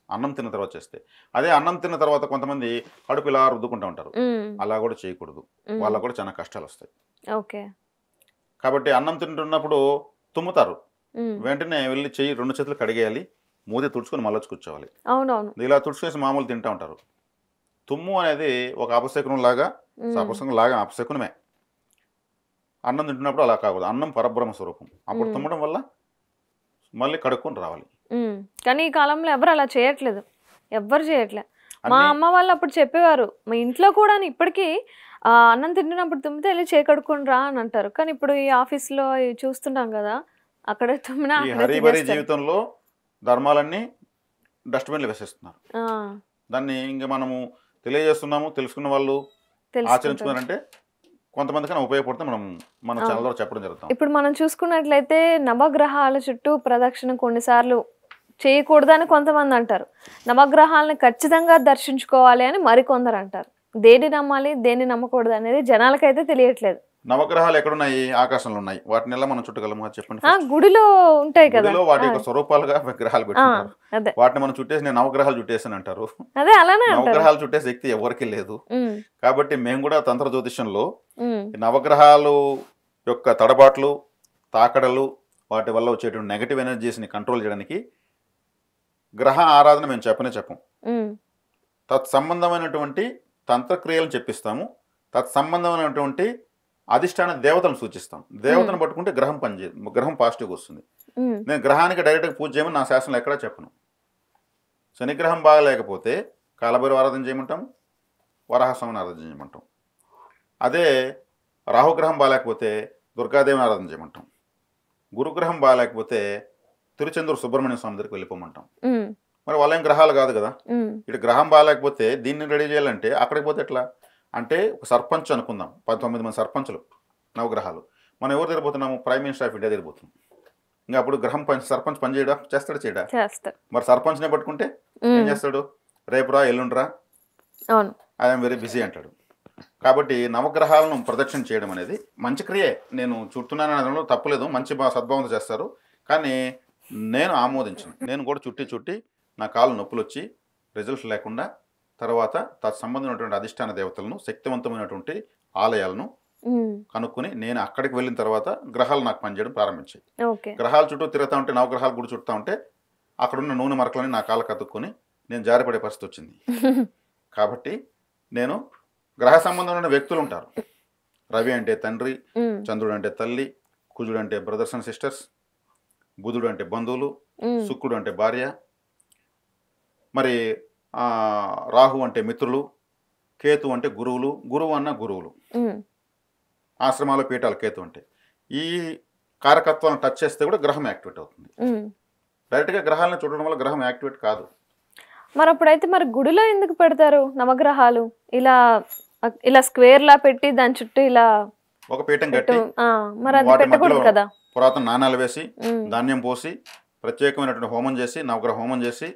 Speaker 2: అన్నం తిన్న తర్వాత చేస్తే. అదే అన్నం తిన్న తర్వాత కొంతమంది కడుపు ఇలా రుద్దుకుంటూ ఉంటారు, అలా కూడా చేయకూడదు, వాళ్ళకు కూడా చాలా కష్టాలు వస్తాయి. కాబట్టి అన్నం తింటున్నప్పుడు తుమ్ముతారు, వెంటనే వెళ్ళి చెయ్యి 2 చేతులు కడిగేయాలి, మూది తుడుచుకొని మళ్ళీ కూర్చోవాలి. ఇలా తుడుచుకేసి మామూలు తింటూ ఉంటారు. తుమ్ము అనేది ఒక అపశకునం లాగా, అపశకునమే. అన్నం తింటున్నప్పుడు అలా కాకూడదు, అన్నం పరబ్రహ్మ స్వరూపం. అప్పుడు తుమ్మడం వల్ల మళ్ళీ కడుక్కొని రావాలి.
Speaker 1: కానీ ఈ కాలంలో ఎవరు అలా చేయట్లేదు, ఎవ్వరు చేయట్లేదు. మా అమ్మ వాళ్ళు అప్పుడు చెప్పేవారు, మా ఇంట్లో కూడా ఇప్పటికీ అన్నం తింటున్నప్పుడు తుమ్మితే వెళ్ళి చేకడుకొని రా అని అంటారు. కానీ ఇప్పుడు ఈ ఆఫీస్లో చూస్తున్నాం కదా, అక్కడ తుమ్మినా
Speaker 2: జీవితంలో ధర్మాలన్నీ డస్ట్బిన్లు వేసేస్తున్నారు. దాన్ని ఇంకా మనము తెలియజేస్తున్నాము, తెలుసుకున్న వాళ్ళు ఆచరించుకున్నారంటే కొంతమందికైనా ఉపయోగపడితే మన ఛానల్ ద్వారా చెప్పడం జరుగుతుంది.
Speaker 1: ఇప్పుడు మనం చూసుకున్నట్లయితే నవగ్రహాల చుట్టూ ప్రదక్షిణ కొన్నిసార్లు చేయకూడదని కొంతమంది అంటారు, నవగ్రహాలను ఖచ్చితంగా దర్శించుకోవాలి అని మరికొందరు అంటారు. దేని నమ్మాలి, దేన్ని నమ్మకూడదు అనేది జనాలకైతే తెలియట్లేదు.
Speaker 2: నవగ్రహాలు ఎక్కడున్నాయి? ఆకాశంలో ఉన్నాయి. వాటిని ఎలా మనం చుట్టగలము చెప్పండి.
Speaker 1: గుడిలో ఉంటాయి కదా,
Speaker 2: వాటి యొక్క స్వరూపాలుగా విగ్రహాలు పెట్టుకుంటారు. వాటిని మనం చుట్టేసి నేను నవగ్రహాలు చుట్టేసాను అంటారు. నవగ్రహాలు చుట్టే శక్తి ఎవరికి లేదు. కాబట్టి మేము కూడా తంత్ర జ్యోతిష్యంలో నవగ్రహాలు యొక్క తడబాట్లు, తాకడలు, వాటి వల్ల వచ్చేటువంటి నెగటివ్ ఎనర్జీస్ని కంట్రోల్ చేయడానికి గ్రహ ఆరాధన మేము చెప్పం. తత్సంబంధమైనటువంటి తంత్రక్రియలను చెప్పిస్తాము, తత్సంబంధమైనటువంటి అధిష్టాన దేవతను సూచిస్తాం. దేవతను పట్టుకుంటే గ్రహం పనిచేయదు, గ్రహం పాజిటివ్గా వస్తుంది. నేను గ్రహానికి డైరెక్ట్గా పూజ చేయమని నా శాసనంలో ఎక్కడా చెప్పను. శనిగ్రహం బాగలేకపోతే కాలభైరవ ఆరాధన చేయమంటాం, వరాహస్వామిని ఆరాధన చేయమంటాం. అదే రాహుగ్రహం బాగాలేకపోతే దుర్గాదేవిని ఆరాధన చేయమంటాం. గురుగ్రహం బాగాలేకపోతే తిరుచెందూరు సుబ్రహ్మణ్య స్వామి దగ్గరికి వెళ్ళిపోమంటాం. మరి వాళ్ళేం గ్రహాలు కాదు కదా. ఇటు గ్రహం బాగాలేకపోతే దీన్ని రెడీ చేయాలంటే అక్కడికి పోతే ఎట్లా అంటే, ఒక సర్పంచ్ అనుకుందాం, 19 మంది సర్పంచులు నవగ్రహాలు. మనం ఎవరు తిరిగిపోతున్నాము? ప్రైమ్ మినిస్టర్ ఆఫ్ ఇండియా తిరిగిపోతున్నాం. ఇంకా అప్పుడు గ్రహం సర్పంచ్ పని చేయడా? మరి సర్పంచ్నే పట్టుకుంటే ఏం చేస్తాడు? రేపురా, ఎల్లుండ్రా, ఐఎమ్ వెరీ బిజీ అంటాడు. కాబట్టి నవగ్రహాలను ప్రదక్షిణ చేయడం అనేది మంచి క్రియే. నేను చుట్టున్నాను అనడంలో తప్పలేదు, మంచి సద్భావంతో చేస్తారు. కానీ నేను ఆమోదించను. నేను కూడా చుట్టి నా కాళ్ళు నొప్పులు వచ్చి రిజల్ట్స్ లేకుండా తర్వాత తత్సంబంధమైనటువంటి అధిష్టాన దేవతలను, శక్తివంతమైనటువంటి ఆలయాలను కనుక్కొని నేను అక్కడికి వెళ్ళిన తర్వాత గ్రహాలు నాకు పనిచేయడం ప్రారంభించాయి. గ్రహాల చుట్టూ తిరుగుతూ ఉంటే, నవగ్రహాల గుడి చుట్టూ ఉంటే అక్కడున్న నూనె మరకలని నా కాళ్ళకు అతుక్కొని నేను జారిపడే పరిస్థితి వచ్చింది. కాబట్టి నేను గ్రహ సంబంధమైన వ్యక్తులు ఉంటారు. రవి అంటే తండ్రి, చంద్రుడు అంటే తల్లి, కుజుడు అంటే బ్రదర్స్ అండ్ సిస్టర్స్, బుధుడు అంటే బంధువులు, శుక్రుడు అంటే భార్య, మరి రాహు అంటే మిత్రులు, కేతు అంటే గురువులు, గురువు అన్న గురువులు, ఆశ్రమాల పీఠాలు కేతు అంటే. ఈ కారకత్వాలను టచ్ చేస్తే కూడా గ్రహం యాక్టివేట్ అవుతుంది. డైరెక్ట్గా గ్రహాలను చూడడం వల్ల గ్రహం యాక్టివేట్ కాదు.
Speaker 1: మరి అప్పుడైతే మరి గుడిలో ఎందుకు పెడతారు నవగ్రహాలు? ఇలా స్క్వేర్ లా పెట్టి దాని చుట్టూ ఇలా
Speaker 2: ఒక పీఠం కట్టి
Speaker 1: కదా,
Speaker 2: పురాతన నాణాలు వేసి ధాన్యం పోసి ప్రత్యేకమైనటువంటి హోమం చేసి, నవగ్రహ హోమం చేసి,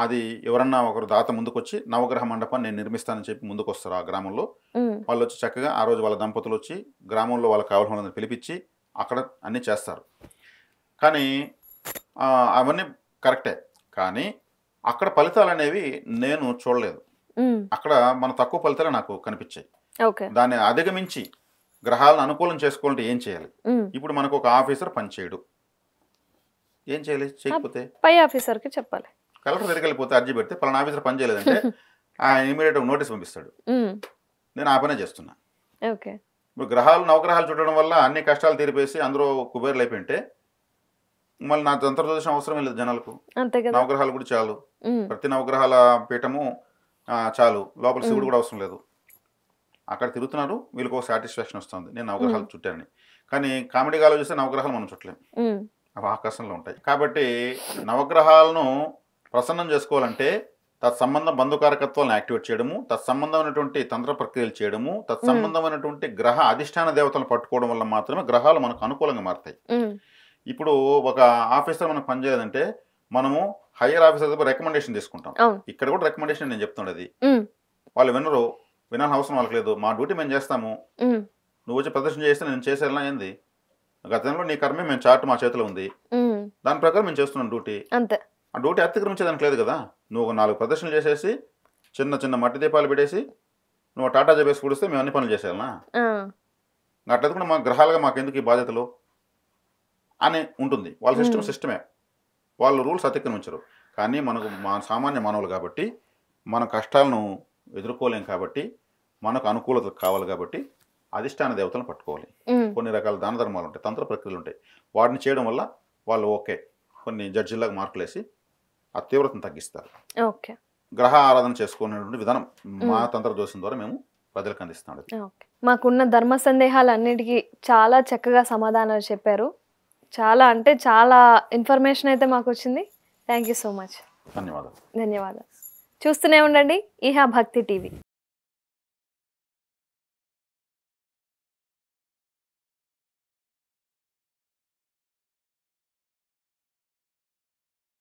Speaker 2: అది ఎవరన్నా ఒకరు దాత ముందుకొచ్చి నవగ్రహ మండపాన్ని నేను నిర్మిస్తానని చెప్పి ముందుకు వస్తారు. ఆ గ్రామంలో వాళ్ళు వచ్చి చక్కగా ఆ రోజు వాళ్ళ దంపతులు వచ్చి గ్రామంలో వాళ్ళకి కావాల్సిన పిలిపించి అక్కడ అన్నీ చేస్తారు. కానీ అవన్నీ కరెక్టే, కానీ అక్కడ ఫలితాలు అనేవి నేను చూడలేదు. అక్కడ మన తక్కువ ఫలితాలు నాకు కనిపించాయి. దాన్ని అధిగమించి గ్రహాలను అనుకూలం చేసుకోవాలంటే ఏం చేయాలి? ఇప్పుడు మనకు ఒక ఆఫీసర్ పనిచేయడు, ఏం చేయాలి? చేయకపోతే
Speaker 1: పై ఆఫీసర్కి చెప్పాలి.
Speaker 2: కలెక్టర్ దగ్గరికి వెళ్ళిపోతే అర్జీ పెడితే పలానా ఆఫీసర్ పని చేయలేదంటే ఆయన ఇమీడియట్ నోటీస్ పంపిస్తాడు. నేను ఆ పనే చేస్తున్నా.
Speaker 1: ఓకే.
Speaker 2: ఇప్పుడు గ్రహాలు నవగ్రహాలు చూడడం వల్ల అన్ని కష్టాలు తీరిపేసి అందరూ కుబేర్లు అయిపోయింటే మళ్ళీ నా తంత్రదోషం అవసరం లేదు జనాలకు. నవగ్రహాలు కూడా చాలు, ప్రతి నవగ్రహాల పీఠము చాలు, లోపల శివుడు కూడా అవసరం లేదు. అక్కడ తిరుగుతున్నారు, వీళ్ళకి ఒక సాటిస్ఫాక్షన్ వస్తుంది నేను నవగ్రహాలు చుట్టానని. కానీ కామెడీగా ఆలోచిస్తే నవగ్రహాలు మనం చుట్టలేం, అవి ఆకాశంలో ఉంటాయి. కాబట్టి నవగ్రహాలను ప్రసన్నం చేసుకోవాలంటే తత్సంబంధ బంధుకారకత్వాలను యాక్టివేట్ చేయడము, తత్సంబంధమైనటువంటి తంత్ర ప్రక్రియలు చేయడము, తత్సంబంధమైనటువంటి గ్రహ అధిష్టాన దేవతలను పట్టుకోవడం వల్ల మాత్రమే గ్రహాలు మనకు అనుకూలంగా మారుతాయి. ఇప్పుడు ఒక ఆఫీసర్ మనకు పనిచేయలేదంటే మనము హయ్యర్ ఆఫీసర్ దగ్గర రికమెండేషన్ తీసుకుంటాం. ఇక్కడ కూడా రికమెండేషన్ నేను చెప్తుండేది, వాళ్ళు వినరు, వినాల్సిన అవసరం వాళ్ళకి లేదు. మా డ్యూటీ మేము చేస్తాము, నువ్వు వచ్చి ప్రదర్శన చేస్తే నేను చేసేలా ఏంది, గతంలో నీ కర్మే మేము చార్ట్ మా చేతిలో ఉంది, దాని ప్రకారం మేము చేస్తున్నాం డ్యూటీ. ఆ డ్యూటీ అతిక్రమించేదానికి లేదు కదా. నువ్వు 4 ప్రదర్శనలు చేసేసి చిన్న చిన్న మట్టి దీపాలు పెట్టేసి నువ్వు టాటా చెప్పేసి కూడిస్తే మేము అన్ని పనులు చేసేయాలనా? అట్లయితే కూడా మా గ్రహాలుగా మాకెందుకు ఈ బాధ్యతలు అని ఉంటుంది. వాళ్ళ సిస్టమే, వాళ్ళు రూల్స్ అతిక్రమించరు. కానీ మనకు సామాన్య మానవులు కాబట్టి మన కష్టాలను ఎదుర్కోలేం, కాబట్టి మనకు అనుకూలత కావాలి, కాబట్టి అధిష్టాన దేవతలను పట్టుకోవాలి. కొన్ని రకాల దాన ధర్మాలు ఉంటాయి, తంత్ర ప్రక్రియలు ఉంటాయి, వాటిని చేయడం వల్ల వాళ్ళు ఓకే కొన్ని జడ్జిల్లాగా మార్కులు వేసి ఆ తీవ్రతను తగ్గిస్తారు. గ్రహ ఆరాధన చేసుకునేటువంటి విధానం మా తంత్ర దోషం ద్వారా మేము ప్రజలకు అందిస్తాం.
Speaker 1: మాకున్న ధర్మ సందేహాలన్నిటికీ చాలా చక్కగా సమాధానాలు చెప్పారు. చాలా అంటే చాలా ఇన్ఫర్మేషన్ అయితే మాకు వచ్చింది. Thank you so much.
Speaker 2: ధన్యవాదాలు.
Speaker 1: ధన్యవాదాలు. చూస్తూనే ఉండండి ఇహా భక్తి టీవీ.